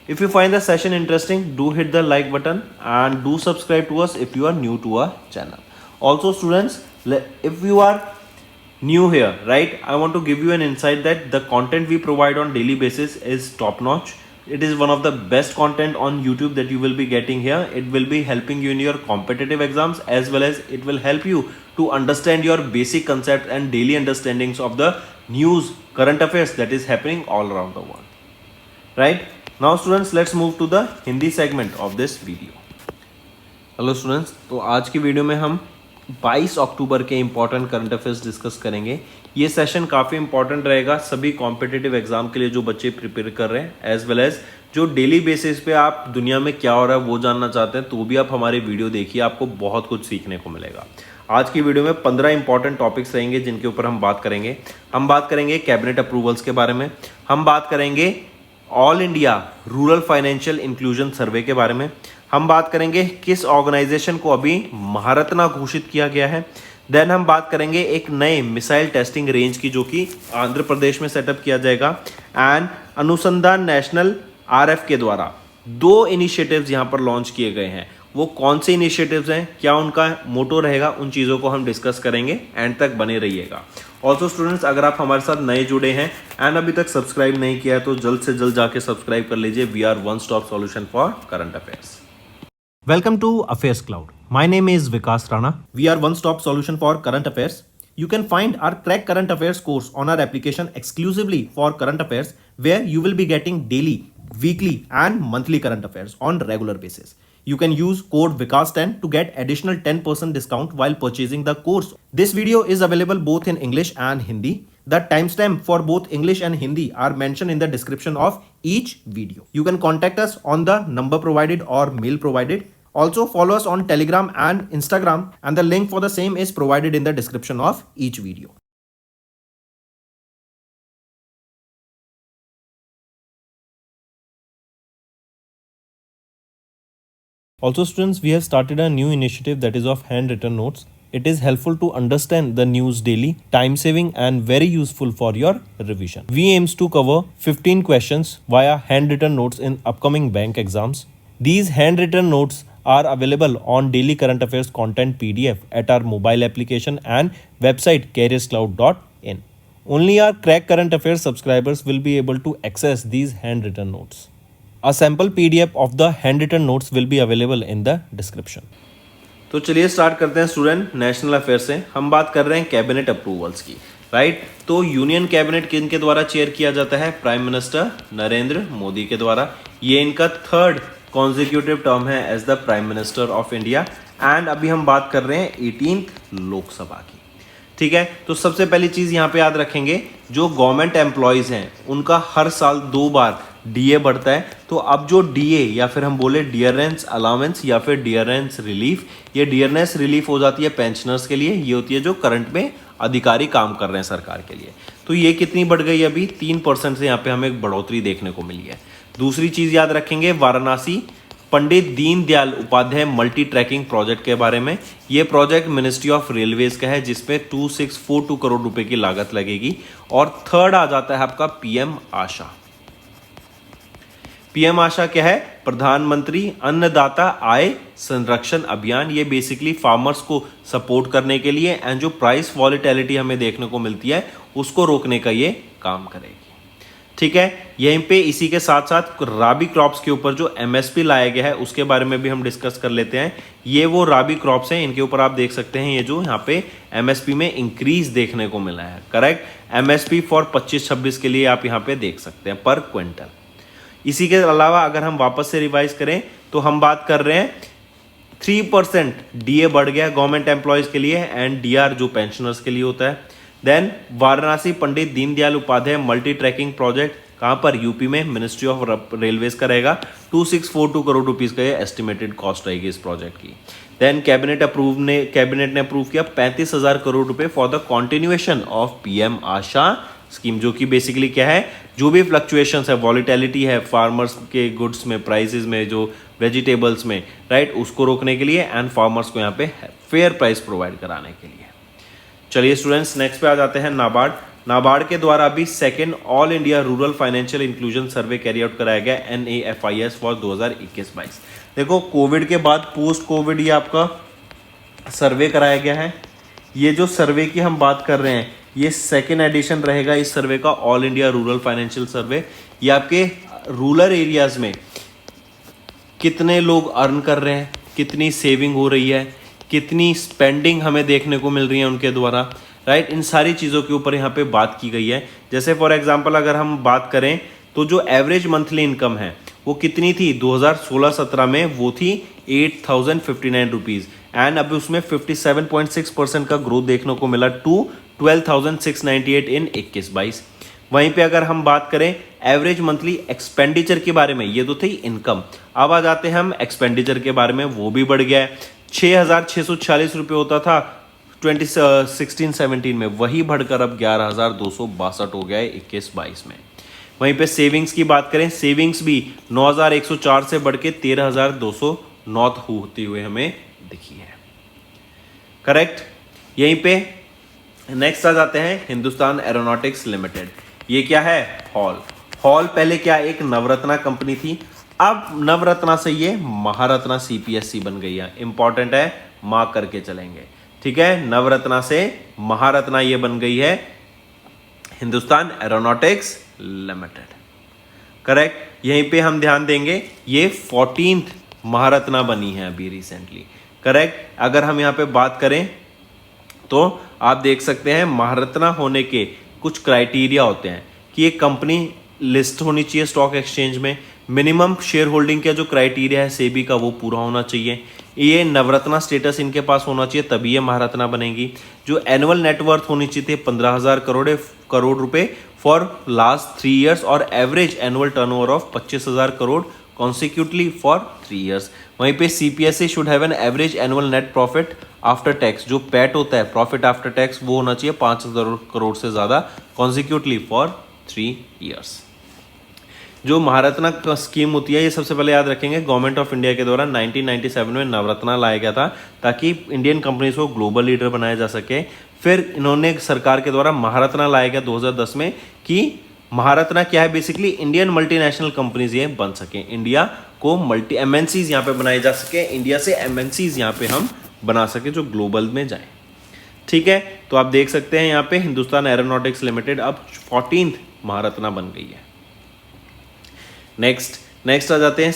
S1: If you find the session interesting, do hit the like button and do subscribe to us if you are new to our channel. Also, students, if you are new here, right, I want to give you an insight that the content we provide on daily basis is top notch. It is one of the best content on YouTube that you will be getting here. It will be helping you in your competitive exams, as well as it will help you to understand your basic concept and daily understandings of the news, current affairs that is happening all around the world. Right? Now students, let's move to the Hindi segment of this video. Hello students, तो आज की video में हम 22 अक्टूबर के important current affairs discuss करेंगे। ये session काफ़ी important रहेगा सभी कॉम्पिटिटिव एग्जाम के लिए जो बच्चे प्रिपेयर कर रहे हैं, एज वेल एज जो डेली बेसिस पे आप दुनिया में क्या हो रहा है वो जानना चाहते हैं, तो भी आप हमारी वीडियो देखिए, आपको बहुत कुछ सीखने को मिलेगा। आज की वीडियो में 15 इंपॉर्टेंट टॉपिक्स रहेंगे जिनके ऊपर हम बात करेंगे। हम बात करेंगे कैबिनेट अप्रूवल्स के बारे में, हम बात करेंगे all India rural financial inclusion survey के बारे में, हम बात करेंगे किस ऑर्गेनाइजेशन को अभी महारत्ना घोषित किया गया है। देन हम बात करेंगे एक नए मिसाइल टेस्टिंग रेंज की जो कि आंध्र प्रदेश में सेटअप किया जाएगा। एंड अनुसंधान नेशनल आरएफ के द्वारा 2 इनिशिएटिव्स यहाँ पर लॉन्च किए गए हैं। वो कौन से इनिशिएटिव्स हैं, क्या उनका मोटो रहेगा, उन चीज़ों को हम डिस्कस करेंगे। एंड तक बने रहिएगा। ऑल्सो स्टूडेंट्स, अगर आप हमारे साथ नए जुड़े हैं एंड अभी तक सब्सक्राइब नहीं किया है तो जल्द से जल्द जाके सब्सक्राइब कर लीजिए। We are one stop solution for current affairs.
S2: Welcome to Affairs Cloud. My name is Vikas Rana. We are one-stop solution for current affairs. You can find our Crack Current Affairs course on our application exclusively for current affairs, where you will be getting daily, weekly and monthly current affairs on regular basis. You can use code VIKAS10 to get additional 10% discount while purchasing the course. This video is available both in English and Hindi. The timestamp for both English and Hindi are mentioned in the description of each video. You can contact us on the number provided or mail provided. Also follow us on Telegram and Instagram, and the link for the same is provided in the description of each video. Also students, we have started a new initiative that is of handwritten notes. It is helpful to understand the news daily, time saving and very useful for your revision. We aims to cover 15 questions via handwritten notes in upcoming bank exams. These handwritten notes are available on daily current affairs content PDF at our mobile application and website careerscloud.in. Only our Crack Current Affairs subscribers will be able to access these handwritten notes. A sample PDF of the handwritten notes will be available in the description.
S1: तो चलिए start करते हैं student national affair से। हम बात कर रहे हैं कैबिनेट अप्रूवल्स की, राइट। तो यूनियन कैबिनेट किनके द्वारा चेयर किया जाता है? प्राइम मिनिस्टर नरेंद्र मोदी के द्वारा। ये इनका 3rd कॉन्जिक्यूटिव टर्म है as the prime minister of India. And अभी हम बात कर रहे हैं 18th लोकसभा की, ठीक है। तो सबसे पहली चीज यहाँ पे याद रखेंगे, जो गवर्नमेंट एम्प्लॉयज हैं उनका हर साल 2 बार डीए बढ़ता है। तो अब जो डीए या फिर हम बोले डियरेंस अलाउंस या फिर डियरेंस रिलीफ, ये डियरनेस रिलीफ हो जाती है पेंशनर्स के लिए। ये होती है जो करंट में अधिकारी काम कर रहे हैं सरकार के लिए। तो ये कितनी बढ़ गई? अभी 3% से यहाँ पे हमें एक बढ़ोतरी देखने को मिली है। दूसरी चीज याद रखेंगे, Varanasi Pandit Deendayal Upadhyay multi tracking project के बारे में। ये प्रोजेक्ट मिनिस्ट्री ऑफ रेलवेज का है जिसपे 2642 करोड़ रुपए की लागत लगेगी। और 3rd आ जाता है आपका पीएम आशा। पीएम आशा क्या है? प्रधानमंत्री अन्नदाता आय संरक्षण अभियान। ये बेसिकली फार्मर्स को सपोर्ट करने के लिए एंड जो प्राइस वॉलेटिलिटी हमें देखने को मिलती है उसको रोकने का ये काम करेगी, ठीक है। यहीं पे इसी के साथ साथ राबी क्रॉप्स के ऊपर जो एमएसपी लाया गया है उसके बारे में भी हम डिस्कस कर लेते हैं। ये वो राबी क्रॉप्स हैं, इनके ऊपर आप देख सकते हैं ये जो यहाँ पे एमएसपी में इंक्रीज देखने को मिला है, करेक्ट। एमएसपी फॉर 25-26 के लिए आप यहाँ पे देख सकते हैं पर क्विंटल। इसी के अलावा अगर हम वापस से रिवाइज करें तो हम बात कर रहे हैं 3% डीए बढ़ गया गवर्नमेंट एम्प्लॉयज के लिए एंड डीआर जो पेंशनर्स के लिए होता है। Then Varanasi Pandit Deendayal Upadhyay multi tracking project कहाँ पर? यूपी में मिनिस्ट्री ऑफ रेलवेज का रहेगा। 2642 करोड़ रुपीस का ये एस्टिमेटेड कॉस्ट रहेगी इस प्रोजेक्ट की। देन कैबिनेट ने अप्रूव किया 35,000 करोड़ रुपए for the continuation of PM Asha scheme, जो कि बेसिकली क्या है, जो भी फ्लक्चुएशंस है, वॉलिटिलिटी है फार्मर्स के गुड्स में, प्राइसेस में, जो वेजिटेबल्स में, राइट, उसको रोकने के लिए एंड फार्मर्स को यहाँ पे फेयर प्राइस प्रोवाइड कराने के लिए। चलिए स्टूडेंट्स, नेक्स्ट पे आ जाते हैं नाबार्ड। नाबार्ड के द्वारा अभी 2nd all India rural financial inclusion survey carry out कराया गया NAFIS फॉर 2021-22। देखो कोविड के बाद पोस्ट कोविड ये आपका सर्वे कराया गया है। ये जो सर्वे की हम बात कर रहे हैं ये 2nd एडिशन रहेगा इस सर्वे का, ऑल इंडिया रूरल फाइनेंशियल सर्वे। ये आपके रूरल एरियाज में कितने लोग अर्न कर रहे हैं, कितनी सेविंग हो रही है, कितनी स्पेंडिंग हमें देखने को मिल रही है उनके द्वारा, राइट। इन सारी चीज़ों के ऊपर यहाँ पे बात की गई है। जैसे फॉर एग्जांपल अगर हम बात करें तो जो एवरेज मंथली इनकम है वो कितनी थी 2016-17 में, वो थी 8,059 रुपीज़ एंड अभी उसमें 57.6% का ग्रोथ देखने को मिला टू 12,698 इन 21-22। वहीं पे अगर हम बात करें एवरेज मंथली एक्सपेंडिचर के बारे में, ये तो थी इनकम, अब आ जाते हैं हम एक्सपेंडिचर के बारे में, वो भी बढ़ गया है। 6,646 रुपये होता था 2016-17 में, वही बढ़कर अब 11,262 हो गया है 21-22 में। वहीं पे सेविंग्स की बात करें, सेविंग्स भी 9,104 से बढ़ के 13,209 होती हुए हमें दिखी है। करेक्ट। यहीं पे नेक्स्ट आ जाते हैं हिंदुस्तान एरोनॉटिक्स लिमिटेड। ये क्या है? हॉल पहले क्या एक नवरत्ना कंपनी थी, अब नवरत्ना से ये महारत्ना CPSC बन गई है। इंपॉर्टेंट है, मार्क करके चलेंगे, ठीक है। नवरत्ना से महारत्ना ये बन गई है हिंदुस्तान एरोनॉटिक्स लिमिटेड। करेक्ट। यहीं पे हम ध्यान देंगे ये 14th महारत्ना बनी है अभी रिसेंटली। करेक्ट। अगर हम यहाँ पे बात करें तो आप देख सकते हैं महारत्ना होने के कुछ क्राइटेरिया होते हैं कि ये कंपनी लिस्ट होनी चाहिए स्टॉक एक्सचेंज में, मिनिमम शेयर होल्डिंग का जो क्राइटेरिया है सेबी का वो पूरा होना चाहिए, ये नवरत्ना स्टेटस इनके पास होना चाहिए तभी ये महारत्ना बनेगी। जो एनुअल नेटवर्थ होनी चाहिए 15,000 करोड़ रुपए फॉर लास्ट 3 ईयर्स और average annual turnover of 25,000 crore consecutively for 3 years. वहीं पे CPSC should have an average annual net profit after tax, जो पैट होता है प्रॉफिट आफ्टर टैक्स, वो होना चाहिए 5,000 करोड़ से ज़्यादा कॉन्सिक्यूटली फॉर 3 ईयर्स। जो महारत्ना स्कीम होती है ये सबसे पहले याद रखेंगे गवर्नमेंट ऑफ इंडिया के द्वारा 1997 में नवरत्ना लाया गया था ताकि इंडियन कंपनीज को ग्लोबल लीडर बनाया जा सके। फिर इन्होंने सरकार के द्वारा महारत्ना लाया गया 2010 में कि महारत्ना क्या है, बेसिकली इंडियन मल्टीनेशनल कंपनीज ये बन सके, इंडिया को मल्टी MNCs यहाँ पे बनाए जा सके, इंडिया से MNCs यहाँ पे हम बना सके जो ग्लोबल में जाए। ठीक है, तो आप देख सकते हैं यहाँ पे हिंदुस्तान एरोनॉटिक्स लिमिटेड अब 14th महारत्ना बन गई है। नेक्स्ट आ जाते हैं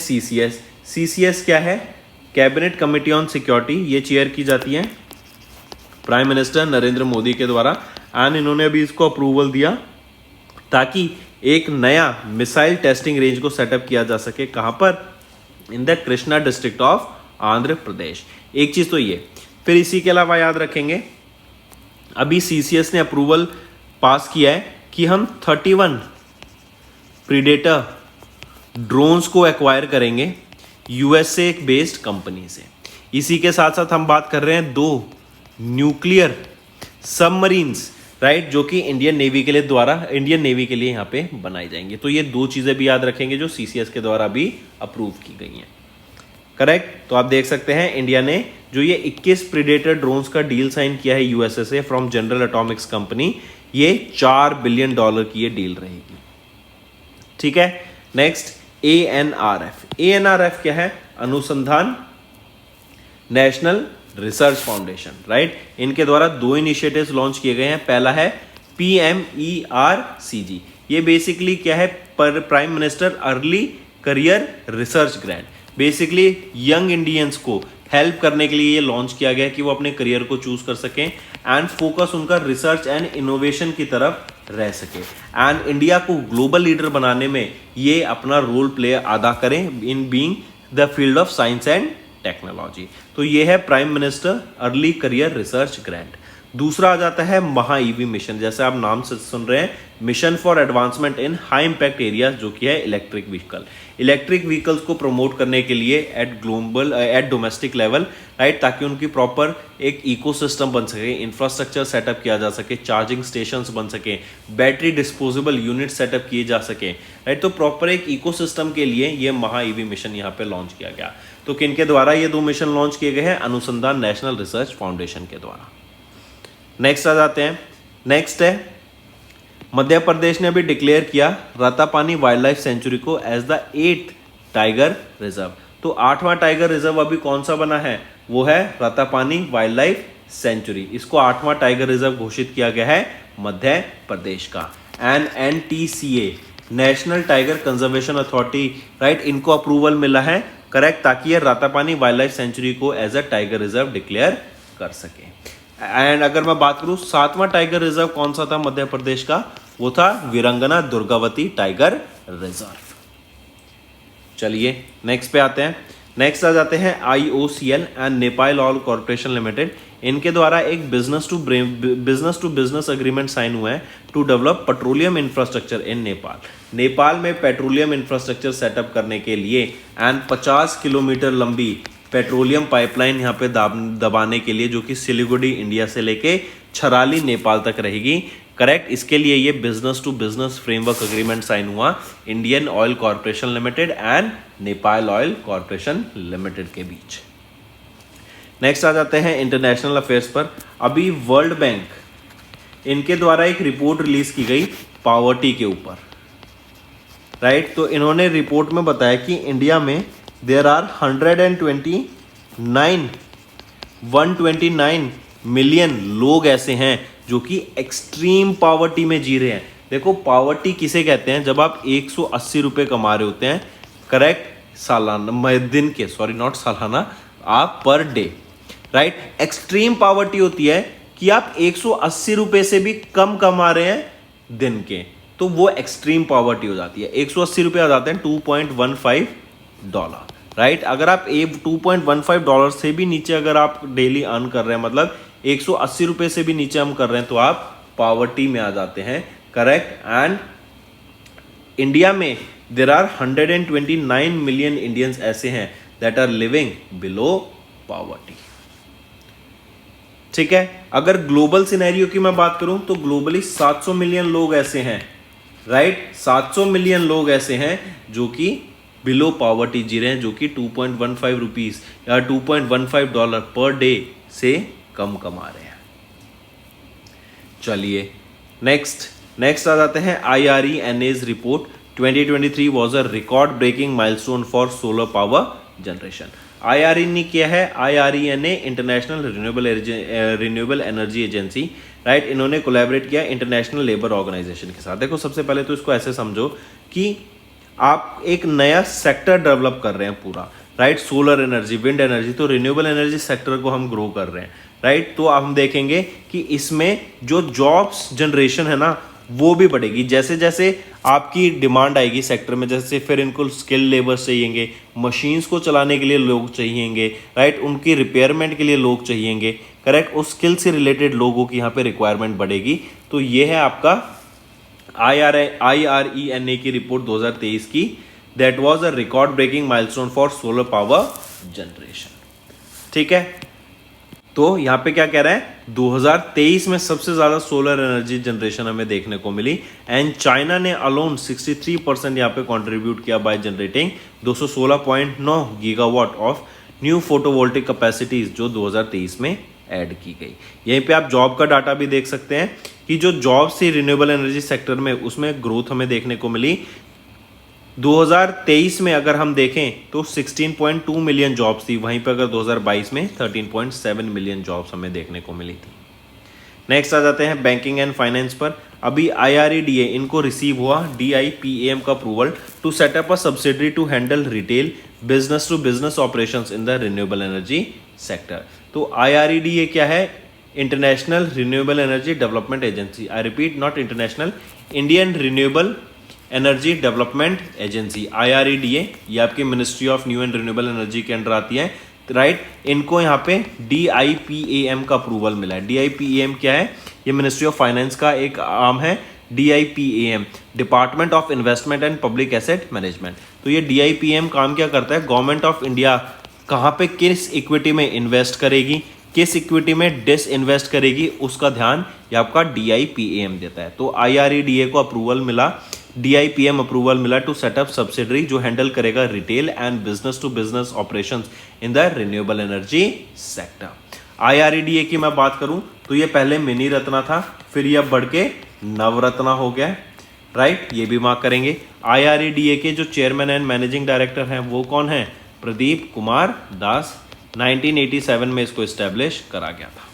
S1: CCS क्या है? कैबिनेट कमेटी ऑन सिक्योरिटी, ये चेयर की जाती है प्राइम मिनिस्टर नरेंद्र मोदी के द्वारा एंड इन्होंने अभी इसको अप्रूवल दिया ताकि एक नया मिसाइल टेस्टिंग रेंज को सेटअप किया जा सके। कहां पर? In the Krishna district of Andhra Pradesh. एक चीज तो ये, फिर इसी के अलावा याद रखेंगे अभी CCS ने अप्रूवल पास किया है कि हम 31 प्रीडेटर ड्रोन्स को एक्वायर करेंगे USA बेस्ड कंपनी से। इसी के साथ साथ हम बात कर रहे हैं 2 न्यूक्लियर सबमरीन्स, राइट, जो कि इंडियन नेवी के लिए यहाँ पे बनाई जाएंगी। तो ये 2 चीजें भी याद रखेंगे जो CCS के द्वारा भी अप्रूव की गई हैं। करेक्ट। तो आप देख सकते हैं इंडिया ने जो ये 21 प्रीडेटर ड्रोन्स का डील साइन किया है USA से फ्रॉम जनरल एटॉमिक्स कंपनी, ये $4 बिलियन की ये डील रहेगी। ठीक है। नेक्स्ट ANRF क्या है? अनुसंधान नेशनल रिसर्च फाउंडेशन, राइट। इनके द्वारा 2 इनिशिएटिव्स लॉन्च किए गए हैं। पहला है PMERCG, ये बेसिकली क्या है? Prime minister early career research grant, basically young Indians को हेल्प करने के लिए ये लॉन्च किया गया कि वो अपने करियर को चूज कर सकें एंड फोकस उनका रिसर्च एंड इनोवेशन की तरफ रह सके एंड इंडिया को ग्लोबल लीडर बनाने में ये अपना रोल प्ले अदा करें in being the field of science and technology. तो ये है prime minister early career research grant. दूसरा आ जाता है महा EV मिशन, जैसे आप नाम से सुन रहे हैं, mission for advancement in high impact areas, जो कि है इलेक्ट्रिक व्हीकल्स को प्रमोट करने के लिए एट डोमेस्टिक लेवल, राइट, ताकि उनकी प्रॉपर एक इकोसिस्टम बन सके, इंफ्रास्ट्रक्चर सेटअप किया जा सके, चार्जिंग स्टेशंस बन सके, बैटरी डिस्पोजेबल यूनिट सेटअप किए जा सके, राइट। तो प्रॉपर एक इकोसिस्टम के लिए ये महा EV मिशन यहाँ पे लॉन्च किया गया। तो किनके द्वारा ये 2 मिशन लॉन्च किए गए हैं? अनुसंधान नेशनल रिसर्च फाउंडेशन के द्वारा। नेक्स्ट आ जाते हैं, नेक्स्ट है मध्य प्रदेश ने अभी डिक्लेयर किया रातापानी वाइल्ड लाइफ सेंचुरी को as the 8th tiger reserve. तो 8वां टाइगर रिजर्व अभी कौन सा बना है? वो है रातापानी वाइल्ड लाइफ सेंचुरी। इसको 8वां टाइगर रिजर्व घोषित किया गया है मध्य प्रदेश का। And NTCA national tiger conservation authority, right, इनको अप्रूवल मिला है, करेक्ट, ताकि ये रातापानी वाइल्ड लाइफ सेंचुरी को as a tiger reserve declare कर सके। एंड अगर मैं बात करूं 7वां टाइगर रिजर्व कौन सा था मध्य प्रदेश का, वो था वीरंगना दुर्गावती टाइगर रिजर्व। चलिए नेक्स्ट पे आते हैं। नेक्स्ट आ जाते हैं IOCL and Nepal oil corporation limited. इनके द्वारा एक business to business agreement sign हुआ है to develop petroleum infrastructure in Nepal. Nepal में पेट्रोलियम इंफ्रास्ट्रक्चर सेटअप करने के लिए एंड 50 किलोमीटर लंबी पेट्रोलियम पाइपलाइन यहाँ पे दबाने के लिए, जो कि सिलीगुड़ी इंडिया से लेके छराली नेपाल तक रहेगी। करेक्ट, इसके लिए ये business to business framework agreement sign हुआ Indian oil corporation limited and Nepal oil corporation limited के बीच। नेक्स्ट आ जाते हैं इंटरनेशनल अफेयर्स पर। अभी वर्ल्ड बैंक इनके द्वारा एक रिपोर्ट रिलीज की गई पॉवर्टी के ऊपर, राइट। तो इन्होंने रिपोर्ट में बताया कि इंडिया में देयर आर 129 मिलियन लोग ऐसे हैं जो कि एक्सट्रीम पॉवर्टी में जी रहे हैं। देखो पॉवर्टी किसे कहते हैं, जब आप 180 रुपये कमा रहे होते हैं, करेक्ट, सालाना दिन के, सॉरी नॉट सालाना, आप per day, right. Extreme poverty होती है कि आप 180 रुपये से भी कम कमा रहे हैं दिन के, तो वो एक्सट्रीम पॉवर्टी हो जाती है। 180 रुपये आ जाते हैं $2.15, राइट। अगर आप $2.15 से भी नीचे अगर आप डेली अर्न कर रहे हैं, मतलब 180 रुपये से भी नीचे हम कर रहे हैं, तो आप पॉवर्टी में आ जाते हैं, करेक्ट। एंड इंडिया में देर आर 129 मिलियन इंडियंस ऐसे हैं that are living below poverty, ठीक है। अगर ग्लोबल सिनेरियो की मैं बात करूं तो ग्लोबली 700 मिलियन लोग ऐसे हैं, राइट। 700 मिलियन लोग ऐसे हैं जो कि बिलो पॉवर्टी जी रहे हैं, जो कि 2.15 रुपीज या $2.15 पर डे से कम कमा रहे हैं। चलिए नेक्स्ट आ जाते हैं IRENA's report 2023 was a record breaking milestone for solar power generation. IRENA क्या है? IRENA international renewable energy agency, right. इन्होंने कोलैबोरेट किया इंटरनेशनल लेबर ऑर्गेनाइजेशन के साथ। देखो सबसे पहले तो इसको ऐसे समझो कि आप एक नया सेक्टर डेवलप कर रहे हैं पूरा, right. Solar energy, wind energy, तो रिन्यूएबल एनर्जी सेक्टर को हम ग्रो कर रहे हैं, राइट। तो हम देखेंगे कि इसमें जो जॉब्स जनरेशन है ना वो भी बढ़ेगी। जैसे जैसे आपकी डिमांड आएगी सेक्टर में, जैसे फिर इनको स्किल लेबर चाहिएंगे, मशीन्स को चलाने के लिए लोग चाहिएंगे, राइट। उनकी रिपेयरमेंट के लिए लोग चाहिएंगे, करेक्ट। उस स्किल से रिलेटेड लोगों की यहाँ पे रिक्वायरमेंट बढ़ेगी। तो ये है आपका IRENA की रिपोर्ट 2023 की, that was a record breaking milestone for solar power generation, ठीक है। तो यहाँ पे क्या कह रहा है, 2023 में सबसे ज्यादा सोलर एनर्जी जनरेशन हमें देखने को मिली एंड चाइना ने अलोन 63% यहाँ पे कंट्रीब्यूट किया by generating 216.9 gigawatt of new photovoltaic capacities, जो 2023 में ऐड की गई। यहीं पे आप जॉब का डाटा भी देख सकते हैं कि जो जॉब्स थी रिन्यूएबल एनर्जी सेक्टर में, उसमें ग्रोथ हमें देखने को मिली। 2023 में अगर हम देखें तो 16.2 मिलियन जॉब्स थी, वहीं पे अगर 2022 में 13.7 मिलियन जॉब्स हमें देखने को मिली थी। नेक्स्ट आ जाते हैं बैंकिंग एंड फाइनेंस पर। अभी IREDA इनको रिसीव हुआ DIPAM का approval to set up a subsidiary to handle retail business to business operations in the renewable energy sector. तो IREDA क्या है? International renewable energy development agency. I repeat, not international, Indian renewable energy development agency, IREDA। ये आपकी ministry of new and renewable energy के under आती है, right. इनको यहाँ पे DIPAM का अप्रूवल मिला है। DIPAM क्या है? ये मिनिस्ट्री ऑफ फाइनेंस का एक आर्म है। DIPAM, department of investment and public asset management. तो ये DIPAM काम क्या करता है? गवर्नमेंट ऑफ इंडिया कहाँ पे किस इक्विटी में इन्वेस्ट करेगी, किस इक्विटी में डिस इन्वेस्ट करेगी, उसका ध्यान ये आपका DIPAM देता है। तो IREDA को अप्रूवल मिला, DIPAM अप्रूवल मिला टू सेटअप सब्सिडरी जो हैंडल करेगा retail and business to business operations in the renewable energy sector. IREDA की मैं बात करूं तो ये पहले मिनी रत्ना था, फिर ये बढ़ के नवरत्ना हो गया, राइट। ये भी मार्क करेंगे। IREDA के जो चेयरमैन एंड मैनेजिंग डायरेक्टर हैं वो कौन है? प्रदीप कुमार दास। 1987 में इसको एस्टेब्लिश करा गया था।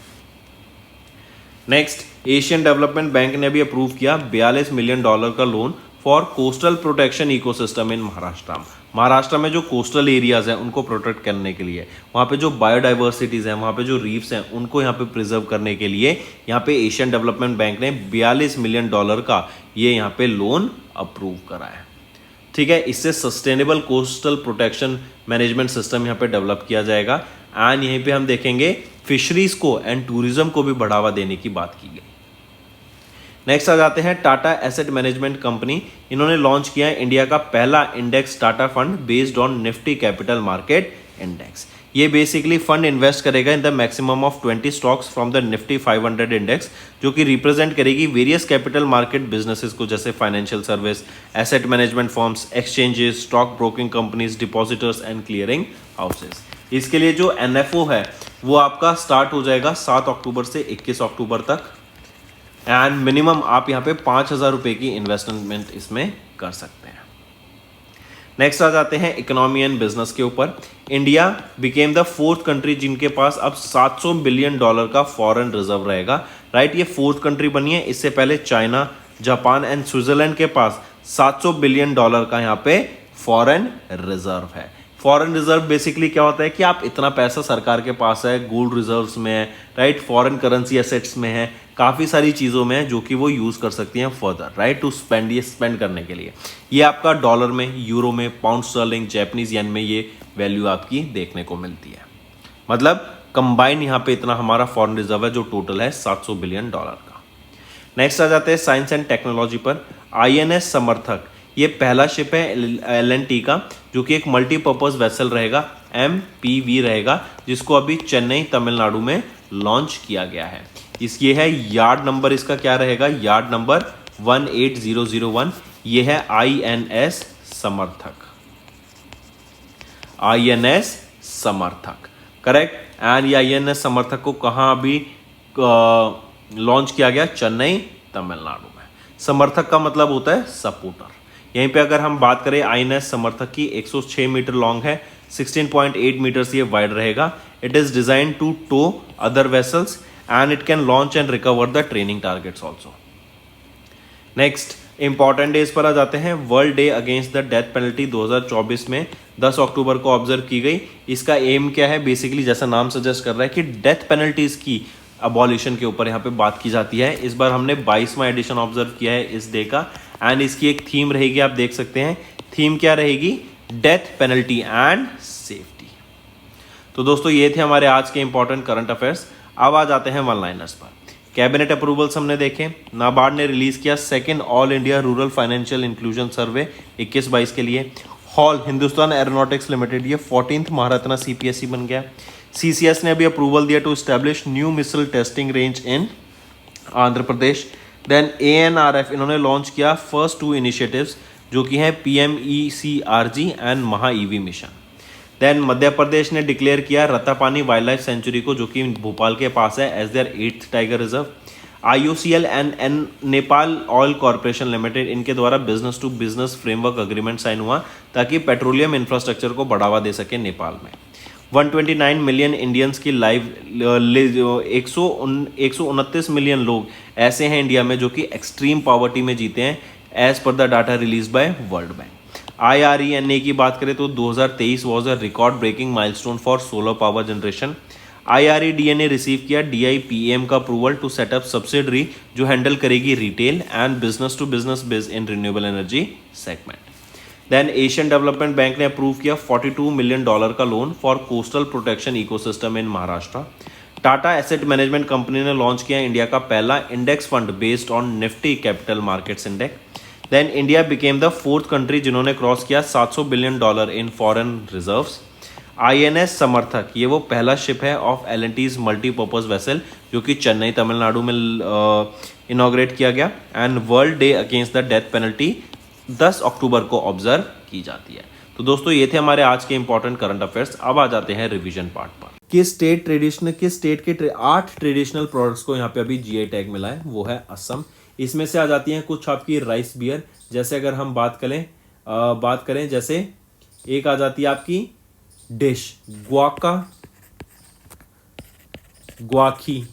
S1: नेक्स्ट, एशियन डेवलपमेंट बैंक ने भी अप्रूव किया $42 मिलियन का loan for coastal protection ecosystem in Maharashtra. Maharashtra में जो कोस्टल एरियाज हैं उनको प्रोटेक्ट करने के लिए, वहाँ पे जो बायोडाइवर्सिटीज़ हैं, वहाँ पे जो रीफ्स हैं उनको यहाँ पे प्रिजर्व करने के लिए यहाँ पे एशियन डेवलपमेंट बैंक ने $42 मिलियन का ये यहाँ पे लोन अप्रूव करा है। ठीक है, इससे sustainable coastal protection management system यहाँ पे डेवलप किया जाएगा। एंड यहीं पे हम देखेंगे फिशरीज को एंड टूरिज्म को भी बढ़ावा देने की बात की गई। नेक्स्ट आ जाते हैं टाटा एसेट मैनेजमेंट कंपनी। इन्होंने लॉन्च किया है इंडिया का पहला index Tata fund based on Nifty capital market index. ये बेसिकली फंड इन्वेस्ट करेगा in the maximum of 20 stocks from the Nifty 500 index, जो कि रिप्रेजेंट करेगी वेरियस कैपिटल मार्केट बिजनेसेस को, जैसे financial service, asset management firms, exchanges, stock broking companies, depositors and clearing houses. इसके लिए जो एनएफओ है वो आपका स्टार्ट हो जाएगा 7 अक्टूबर से 21 अक्टूबर तक। एंड मिनिमम आप यहाँ पे 5,000 रुपये की इन्वेस्टमेंट इसमें कर सकते हैं। नेक्स्ट आ जाते हैं इकोनॉमी एंड बिजनेस के ऊपर। India became the 4th country जिनके पास अब $700 बिलियन का फॉरेन रिजर्व रहेगा। राइट, ये 4th कंट्री बनी है। इससे पहले चाइना, जापान एंड स्विट्जरलैंड के पास $700 बिलियन का यहाँ पे फॉरेन रिजर्व है। फॉरेन रिजर्व बेसिकली क्या होता है कि आप इतना पैसा सरकार के पास है, गोल्ड रिजर्व्स में है, राइट, फॉरेन करेंसी एसेट्स में है, काफ़ी सारी चीज़ों में है जो कि वो यूज़ कर सकती हैं फर्दर, राइट, टू स्पेंड, ये स्पेंड करने के लिए। ये आपका डॉलर में, यूरो में, पाउंड स्टर्लिंग, जैपनीज येन में ये वैल्यू आपकी देखने को मिलती है। मतलब कंबाइन यहाँ पे इतना हमारा फॉरेन रिजर्व है जो टोटल है $700 बिलियन का। नेक्स्ट आ जाते हैं साइंस एंड टेक्नोलॉजी पर। INS समर्थक ये पहला शिप है L&T का, जो कि एक मल्टीपर्पज वेसल रहेगा, MPV रहेगा, जिसको अभी चेन्नई तमिलनाडु में लॉन्च किया गया है। ये है यार्ड नंबर, इसका क्या रहेगा, यार्ड नंबर 18001। ये है INS समर्थक, INS समर्थक, करेक्ट। एंड ये INS समर्थक को कहाँ अभी लॉन्च किया गया, चेन्नई तमिलनाडु में। समर्थक का मतलब होता है सपोर्टर। यहीं पे अगर हम बात करें INS समर्थक की, 106 मीटर लॉन्ग है, 16.8 मीटर्स ये वाइड रहेगा। It is design to tow other vessels and it can launch and recover the training targets also. Next important days पर आ जाते हैं। World day against the death penalty 2024 में 10 अक्टूबर को ऑब्जर्व की गई। इसका एम क्या है, बेसिकली जैसा नाम सजेस्ट कर रहा है कि डेथ पेनल्टीज की अबॉलिशन के ऊपर यहाँ पे बात की जाती है। इस बार हमने 22वां एडिशन ऑब्जर्व किया है इस डे का। एंड इसकी एक थीम रहेगी, आप देख सकते हैं थीम क्या रहेगी, डेथ पेनल्टी एंड सेफ्टी। तो दोस्तों ये थे हमारे आज के इंपॉर्टेंट करंट अफेयर्स। अब आ जाते हैं वन लाइनर्स पर। कैबिनेट अप्रूवल्स हमने देखे। नाबार्ड ने रिलीज किया second all India rural financial inclusion survey 21-22 के लिए। हॉल हिंदुस्तान एरोनॉटिक्स लिमिटेड ये 14th महारत्ना CPSE बन गया। CCS ने अभी अप्रूवल दिया to establish new missile testing range in Andhra Pradesh. Then ANRF इन्होंने लॉन्च किया फर्स्ट 2 इनिशिएटिव्स जो कि हैं PMECRG एंड Maha EV mission. Then Madhya Pradesh ने डिक्लेयर किया रत्तापानी वाइल्ड लाइफ सेंचुरी को, जो कि भोपाल के पास है, as their 8th tiger reserve. IOCL and Nepal oil corporation limited इनके द्वारा business to business framework agreement sign हुआ ताकि पेट्रोलियम इंफ्रास्ट्रक्चर को बढ़ावा दे सके नेपाल में। 129 मिलियन इंडियंस की लाइव 129 मिलियन लोग ऐसे हैं इंडिया में जो कि एक्सट्रीम पॉवर्टी में जीते हैं, as per the data release by World Bank. IRENA की बात करें तो 2023 was a record breaking milestone for solar power generation. IREDA ने रिसीव किया DIPAM का अप्रूवल टू सेटअप सब्सिडरी जो हैंडल करेगी retail and business to business biz in renewable energy segment. Then Asian development bank ने approve किया $42 million का loan for coastal protection ecosystem in Maharashtra. Tata asset management company ने launch किया India का पहला index fund based on Nifty capital markets index. Then India became the 4th country जिन्होंने cross किया $700 billion in foreign reserves. INS Samarthak ये वो पहला शिप है ऑफ L&T's मल्टीपर्पज वेसल जो कि चेन्नई तमिलनाडु में इनॉग्रेट किया गया। And world day against the death penalty 10 अक्टूबर को ऑब्जर्व की जाती है। तो दोस्तों ये थे हमारे आज के इंपॉर्टेंट करंट अफेयर्स। अब आ जाते हैं रिवीजन पार्ट पर। किस स्टेट के 8 ट्रेडिशनल प्रोडक्ट्स को यहाँ पे अभी GI टैग मिला है, वो है असम। इसमें से आ जाती हैं कुछ आपकी राइस बियर, जैसे अगर हम बात करें जैसे एक आ जाती है आपकी डिश ग्वाकी,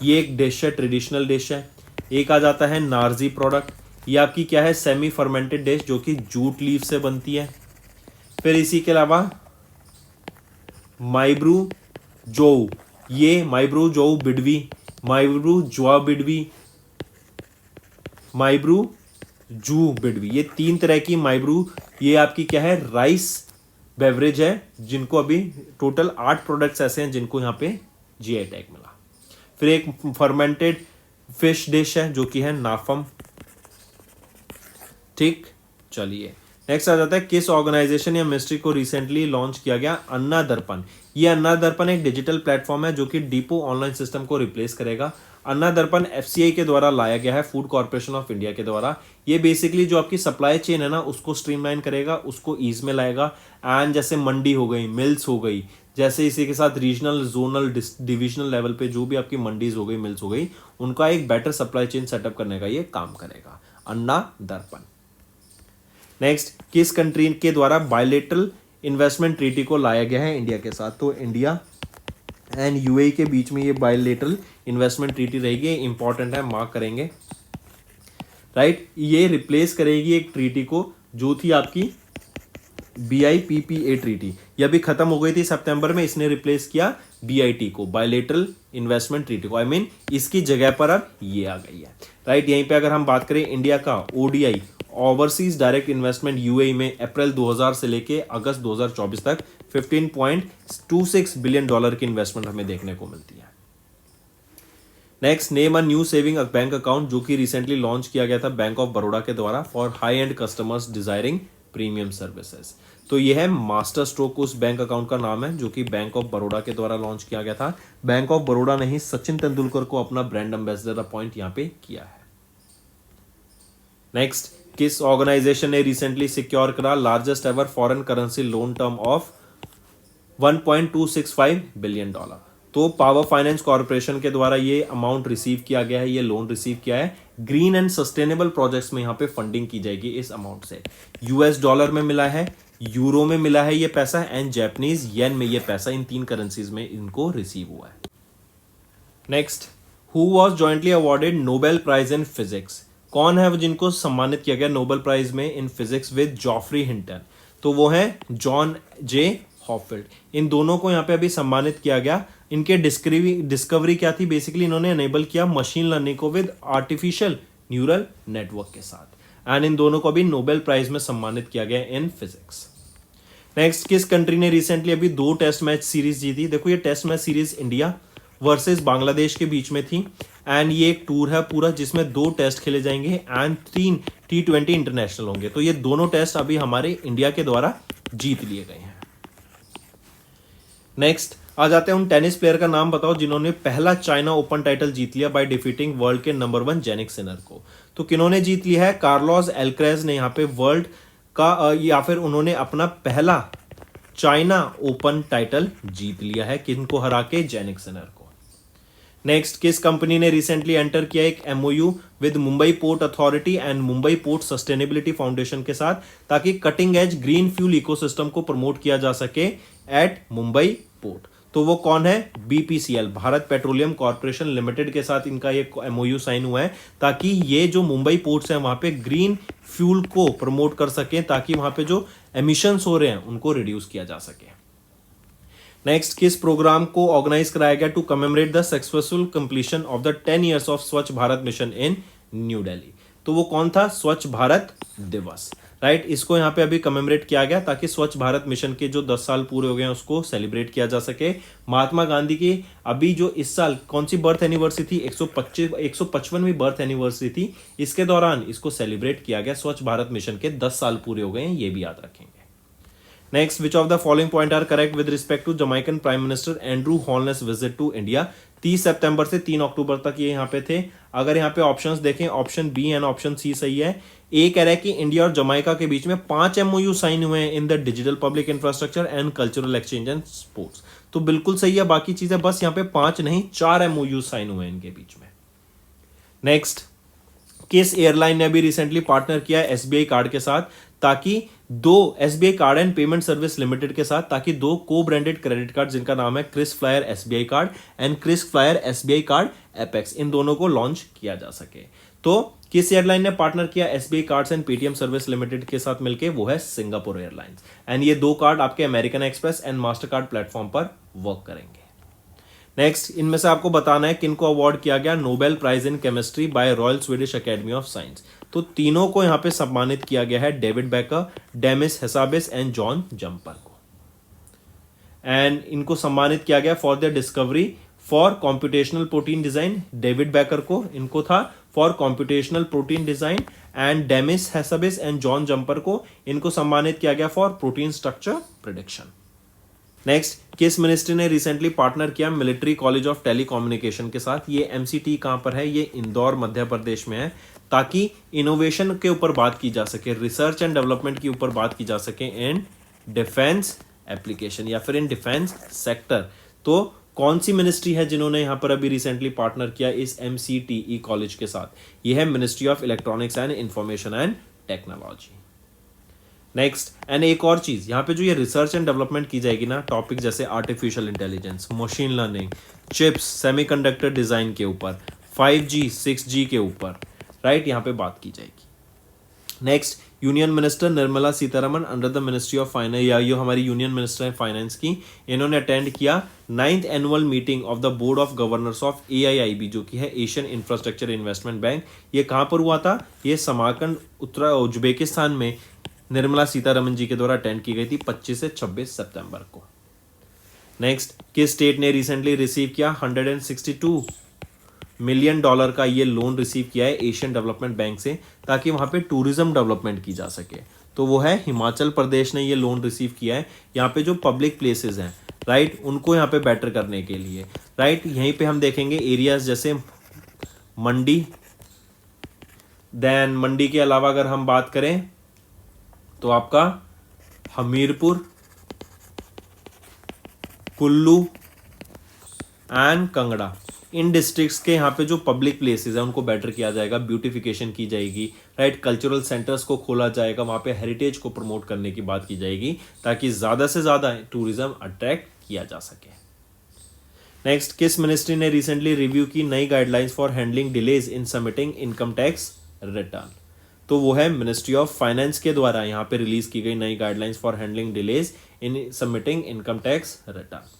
S1: ये एक डिश है, ट्रेडिशनल डिश है। एक आ जाता है नार्जी प्रोडक्ट, ये आपकी क्या है, सेमी फर्मेंटेड डिश जो कि जूट लीफ से बनती है।
S2: फिर इसी के अलावा माइब्रू जोऊ, ये माइब्रू जोऊ बिडवी, माइब्रू जुआ बिडवी, माइब्रू जू बिडवी, ये 3 तरह की माइब्रू, ये आपकी क्या है, राइस बेवरेज है, जिनको अभी टोटल 8 प्रोडक्ट्स ऐसे हैं जिनको यहाँ पे जीआई टैग मिला। फिर एक फर्मेंटेड फिश डिश है जो कि है नाफम। ठीक, चलिए नेक्स्ट आ जाता है, किस ऑर्गेनाइजेशन या मिनिस्ट्री को रिसेंटली लॉन्च किया गया अन्ना दर्पण। ये अन्ना दर्पण एक डिजिटल प्लेटफॉर्म है जो कि डिपो ऑनलाइन सिस्टम को रिप्लेस करेगा। अन्ना दर्पण एफसीआई के द्वारा लाया गया है, फूड कॉर्पोरेशन ऑफ इंडिया के द्वारा। ये बेसिकली जो आपकी सप्लाई चेन है ना उसको स्ट्रीमलाइन करेगा, उसको ईज में लाएगा। एंड जैसे मंडी हो गई, मिल्स हो गई, जैसे इसी के साथ रीजनल, जोनल, डिविजनल लेवल पे जो भी आपकी मंडीज हो गई, मिल्स हो गई, उनका एक बेटर सप्लाई चेन सेटअप करने का ये काम करेगा अन्ना दर्पण। नेक्स्ट, किस कंट्री के द्वारा बायलेटरल इन्वेस्टमेंट ट्रीटी को लाया गया है इंडिया के साथ। तो इंडिया एंड यूएई के बीच में ये बायलेटरल इन्वेस्टमेंट ट्रीटी रहेगी, इंपॉर्टेंट है, मार्क करेंगे। राइट, ये रिप्लेस करेगी एक ट्रीटी को जो थी आपकी BIPPA ट्रीटी, ये अभी खत्म हो गई थी सितंबर में, इसने रिप्लेस किया BIT को, बायलेटरल इन्वेस्टमेंट ट्रीटी को। I mean, इसकी जगह पर अब ये आ गई है। राइट, यहीं पे अगर हम बात करें इंडिया का ODI, overseas direct investment UAE में अप्रैल 2000 से लेके अगस्त 2024 तक $15.26 बिलियन की इन्वेस्टमेंट हमें देखने को मिलती है। Next, name a new saving bank account जो कि रिसेंटली लॉन्च किया गया था बैंक ऑफ बड़ौदा के द्वारा for high and customers desiring premium services. तो ये है मास्टर स्ट्रोक, उस बैंक अकाउंट का नाम है जो कि बैंक ऑफ बड़ौदा के द्वारा लॉन्च किया गया था। बैंक ऑफ बड़ौदा ने ही सचिन तेंदुलकर को अपना ब्रांड एम्बेसडर अपॉइंट यहाँ पे किया है। नेक्स्ट, किस ऑर्गेनाइजेशन ने रिसेंटली सिक्योर करा largest ever foreign currency loan term of $1.265 billion. तो पावर फाइनेंस कॉर्पोरेशन के द्वारा ये अमाउंट रिसीव किया गया है, ये लोन रिसीव किया है। ग्रीन एंड सस्टेनेबल प्रोजेक्ट्स में यहाँ पे फंडिंग की जाएगी इस अमाउंट से। US डॉलर में मिला है, यूरो में मिला है ये पैसा, एंड जैपनीज येन में ये पैसा, इन 3 करेंसीज में इनको रिसीव हुआ है। Next, who was jointly awarded Nobel prize in physics. कौन है वो जिनको सम्मानित किया गया नोबेल प्राइज में in physics with Geoffrey Hinton. तो वो है जॉन जे हॉफील्ड। इन दोनों को यहाँ पे अभी सम्मानित किया गया। इनके डिस्कवरी क्या थी, बेसिकली इन्होंने एनेबल किया मशीन लर्निंग को विद आर्टिफिशियल न्यूरल नेटवर्क के साथ, एंड इन दोनों को अभी नोबेल प्राइज में सम्मानित किया गया इन फिजिक्स। नेक्स्ट, किस कंट्री ने रिसेंटली अभी 2 टेस्ट मैच सीरीज जीती। देखो ये test match series India versus Bangladesh के बीच में थी, एंड ये एक टूर है पूरा जिसमें 2 टेस्ट खेले जाएंगे एंड 3 T20 इंटरनेशनल होंगे। तो ये दोनों टेस्ट अभी हमारे इंडिया के द्वारा जीत लिए गए हैं। नेक्स्ट आ जाते हैं उन टेनिस प्लेयर का नाम बताओ जिन्होंने पहला चाइना ओपन टाइटल जीत लिया बाय डिफीटिंग वर्ल्ड के नंबर 1 जेनिक सिनर को। तो किन्होंने जीत लिया है, कार्लोस एल्क्रेज ने यहाँ पे वर्ल्ड का या फिर उन्होंने अपना पहला चाइना ओपन टाइटल जीत लिया है, किनको हरा के, जेनिक सिनर को। नेक्स्ट, किस कंपनी ने रिसेंटली एंटर किया एक MOU with Mumbai port authority and Mumbai port sustainability foundation के साथ, ताकि cutting edge green fuel ecosystem को प्रमोट किया जा सके एट मुंबई पोर्ट। तो वो कौन है, BPCL, Bharat petroleum corporation limited के साथ इनका ये MOU साइन हुआ है, ताकि ये जो मुंबई पोर्ट्स हैं वहां पे ग्रीन फ्यूल को प्रमोट कर सके, ताकि वहां पे जो एमिशंस हो रहे हैं उनको रिड्यूस किया जा सके। नेक्स्ट, किस प्रोग्राम को ऑर्गेनाइज कराया गया to commemorate the successful completion of the 10 years of Swachh Bharat mission in New Delhi. तो वो कौन था, स्वच्छ भारत दिवस। राइट, इसको यहाँ पे अभी कमेमोरेट किया गया ताकि स्वच्छ भारत मिशन के जो 10 साल पूरे हो गए हैं उसको सेलिब्रेट किया जा सके। महात्मा गांधी की अभी जो इस साल कौन सी बर्थ एनिवर्सरी थी, 155वीं बर्थ एनिवर्सरी थी, इसके दौरान इसको सेलिब्रेट किया गया। स्वच्छ भारत मिशन के 10 साल पूरे हो गए हैं, ये भी याद रखेंगे। Next, which of the following point are correct with respect to Jamaican prime minister Andrew Holness visit to India. 30 सितंबर से 3 अक्टूबर तक ये यहाँ पे थे। अगर यहाँ पे ऑप्शंस देखें, option B and option C सही है। ए कह रहा है कि इंडिया और जमैका के बीच में 5 MOU साइन हुए हैं in the digital public infrastructure and cultural exchange and sports. तो बिल्कुल सही है, बाकी चीजें बस यहाँ पे 5 नहीं 4 MOU साइन हुए हैं इनके बीच में। नेक्स्ट, किस एयरलाइन ने अभी रिसेंटली पार्टनर किया है SBI कार्ड के साथ, ताकि 2 SBI card and payment service limited के साथ, ताकि 2 को ब्रांडेड क्रेडिट कार्ड जिनका नाम है Kris Flyer SBI card and Kris Flyer SBI card apex, इन दोनों को लॉन्च किया जा सके। तो किस एयरलाइन ने पार्टनर किया SBI cards and Paytm service limited के साथ मिलकर? वो है सिंगापुर एयरलाइंस। एंड ये दो कार्ड आपके American Express and Mastercard platform पर वर्क करेंगे। नेक्स्ट, इनमें से आपको बताना है किनको अवार्ड किया गया Nobel prize in chemistry by Royal Swedish Academy of Science. तो तीनों को यहां पे सम्मानित किया गया है, David Baker, Demis Hassabis and John Jumper को। एंड इनको सम्मानित किया गया for the discovery for computational protein design. David Baker को इनको था for computational protein design, and Demis Hassabis and John Jumper को इनको सम्मानित किया गया for protein structure prediction. Next, किस मिनिस्ट्री ने रिसेंटली पार्टनर किया मिलिट्री कॉलेज ऑफ टेलीकम्युनिकेशन के साथ? ये एमसीटी कहां पर है? ये इंदौर मध्य प्रदेश में है, ताकि इनोवेशन के ऊपर बात की जा सके, रिसर्च एंड डेवलपमेंट के ऊपर बात की जा सके इन डिफेंस एप्लीकेशन या फिर इन डिफेंस सेक्टर। तो कौन सी मिनिस्ट्री है जिन्होंने यहां पर अभी रिसेंटली पार्टनर किया इस एमसीटीई कॉलेज के साथ? यह है ministry of electronics and information and technology. Next, and एक और चीज, यहाँ पे जो ये रिसर्च एंड डेवलपमेंट की जाएगी ना, टॉपिक जैसे artificial intelligence, machine learning, chips, semiconductor design के ऊपर, 5G 6G के ऊपर, राइट, यहाँ पे बात की जाएगी। Next, union minister Nirmala Sitharaman under the ministry of finance, या ये हमारी यूनियन मिनिस्टर है फाइनेंस की, इन्होंने अटेंड किया 9th annual meeting of the board of governors of AIIB, जो कि है एशियन इंफ्रास्ट्रक्चर इन्वेस्टमेंट बैंक। ये कहां पर हुआ था? ये समारकंद उज्बेकिस्तान में निर्मला सीतारमन जी के द्वारा अटेंड की गई थी 25 से 26 सितंबर को। नेक्स्ट, किस स्टेट ने रिसेंटली रिसीव किया $162 मिलियन का ये लोन रिसीव किया है एशियन डेवलपमेंट बैंक से, ताकि वहां पे टूरिज्म डेवलपमेंट की जा सके? तो वो है हिमाचल प्रदेश ने ये लोन रिसीव किया है। यहाँ पे जो पब्लिक प्लेसेस हैं, राइट, उनको यहाँ पे बेटर करने के लिए, राइट, यहीं पे हम देखेंगे एरियाज जैसे मंडी, देन मंडी के अलावा अगर हम बात करें तो आपका Hamirpur, Kullu and Kangra, in districts के यहाँ पे जो पब्लिक प्लेसेस है उनको बेटर किया जाएगा, ब्यूटिफिकेशन की जाएगी, राइट, कल्चरल सेंटर्स को खोला जाएगा, वहाँ पे हेरिटेज को प्रमोट करने की बात की जाएगी, ताकि ज़्यादा से ज़्यादा टूरिज्म अट्रैक्ट किया जा सके। नेक्स्ट, किस मिनिस्ट्री ने रिसेंटली रिव्यू की नई guidelines for handling delays in submitting income tax return? तो वो है मिनिस्ट्री ऑफ फाइनेंस के द्वारा यहाँ पे रिलीज की गई नई guidelines for handling delays in submitting income tax return.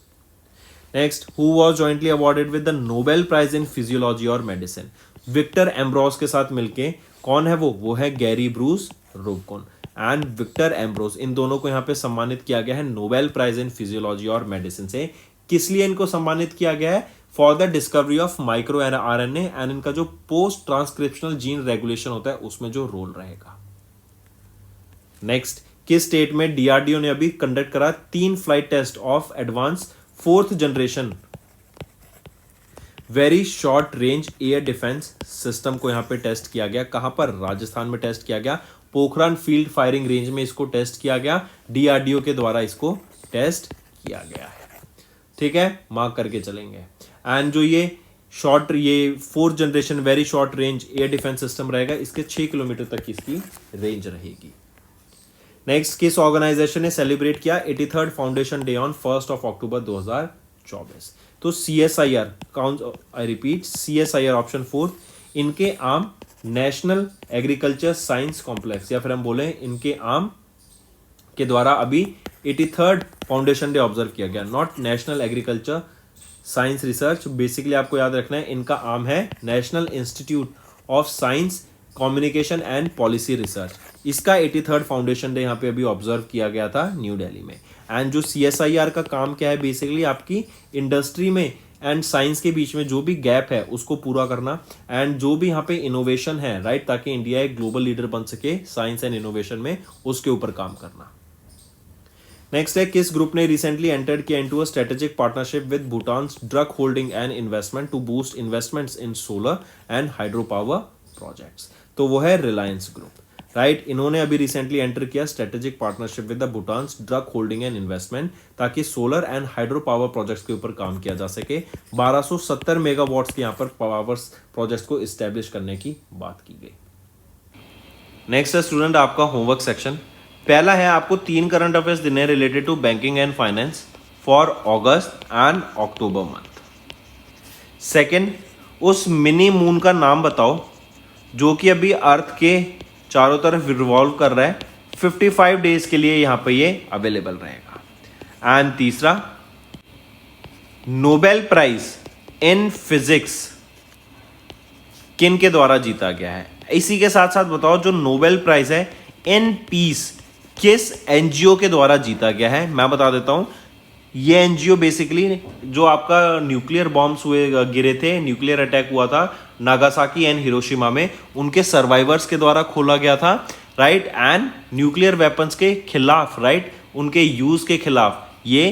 S2: Next, who was jointly awarded with the Nobel prize in physiology और मेडिसिन? विक्टर एम्ब्रोस के साथ मिलके, कौन है वो है Gary Bruce Ruvkun and Victor Ambros, इन दोनों को यहाँ पे सम्मानित किया गया है नोबेल प्राइज इन फिजियोलॉजी और मेडिसिन से। किस लिए इनको सम्मानित किया गया है? For the discovery of micro RNA and इनका जो पोस्ट ट्रांसक्रिप्शनल जीन रेगुलेशन होता है उसमें जो रोल रहेगा। नेक्स्ट, किस स्टेट में DRDO ने अभी कंडक्ट करा 3 flight test of advance 4th generation very short range air defence system को यहां पे टेस्ट किया गया? कहां पर? राजस्थान में टेस्ट किया गया, पोखरान फील्ड फायरिंग रेंज में इसको टेस्ट किया गया, DRDO के द्वारा इसको टेस्ट किया गया है। ठीक है, मार्क करके चलेंगे। एंड जो ये 4th generation very short range air defence system रहेगा, इसके 6 किलोमीटर तक इसकी रेंज रहेगी। नेक्स्ट, किस ऑर्गेनाइजेशन ने सेलिब्रेट किया 83rd फाउंडेशन डे ऑन 1 अक्टूबर 2024? तो CSIR, I repeat CSIR option 4, इनके आम नेशनल एग्रीकल्चर साइंस कॉम्प्लेक्स, या फिर हम बोले इनके आम के द्वारा अभी 83rd फाउंडेशन डे ऑब्जर्व किया गया, not national agriculture science research. Basically आपको याद रखना है इनका आम है national institute of science communication and policy research. इसका 83rd फाउंडेशन डे यहाँ पे अभी ऑब्जर्व किया गया था न्यू दिल्ली में। एंड जो CSIR का काम क्या है, बेसिकली आपकी इंडस्ट्री में एंड साइंस के बीच में जो भी गैप है उसको पूरा करना, एंड जो भी यहाँ पे इनोवेशन है, राइट, ताकि इंडिया एक ग्लोबल लीडर बन सके साइंस एंड इनोवेशन में, उसके ऊपर काम करना। नेक्स्ट है, किस ग्रुप ने रिसेंटली एंटर्ड किया into a strategic partnership with Bhutan's Druk holding and investment to boost investments in solar and hydro power projects? तो वो है रिलायंस ग्रुप, राइट। इन्होंने अभी रिसेंटली एंटर किया strategic partnership with the Bhutan's Druk holding and investment, ताकि solar and hydro power projects के ऊपर काम किया जा सके। 1270 मेगावाट्स के यहाँ पर पावर प्रोजेक्ट्स को इस्टेब्लिश करने की बात की गई। नेक्स्ट है स्टूडेंट आपका होमवर्क सेक्शन। पहला है आपको 3 करंट अफेयर्स देने related to banking and finance for August and October month. Second, उस मिनी मून का नाम बताओ
S1: जो कि अभी अर्थ के चारों तरफ रिवॉल्व कर रहा है, 55 डेज के लिए यहाँ पे ये अवेलेबल रहेगा। एंड तीसरा, नोबेल प्राइज इन फिजिक्स किन के द्वारा जीता गया है? इसी के साथ साथ बताओ, जो नोबेल प्राइज है इन पीस किस एनजीओ के द्वारा जीता गया है? मैं बता देता हूं, ये एनजीओ बेसिकली जो आपका न्यूक्लियर बॉम्ब्स हुए गिरे थे, न्यूक्लियर अटैक हुआ था नागासाकी एंड हिरोशिमा में, उनके सर्वाइवर्स के द्वारा खोला गया था, राइट। एंड न्यूक्लियर वेपन्स के खिलाफ, राइट, उनके यूज के खिलाफ ये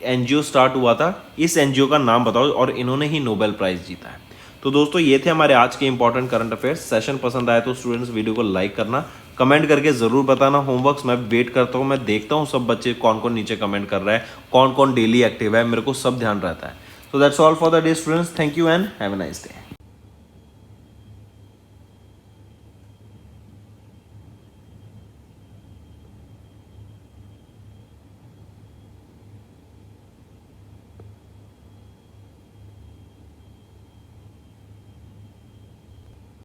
S1: एनजीओ स्टार्ट हुआ था। इस एनजीओ का नाम बताओ, और इन्होंने ही नोबेल प्राइज जीता है। तो दोस्तों ये थे हमारे आज के इंपॉर्टेंट करंट अफेयर्स। सेशन पसंद आया तो स्टूडेंट्स वीडियो को लाइक करना, कमेंट करके जरूर बताना। होमवर्क्स मैं वेट करता हूँ, मैं देखता हूँ सब बच्चे कौन कौन नीचे कमेंट कर रहा है, कौन कौन डेली एक्टिव है, मेरे को सब ध्यान रहता है। So that's all for the day, students. Thank you and have a nice day.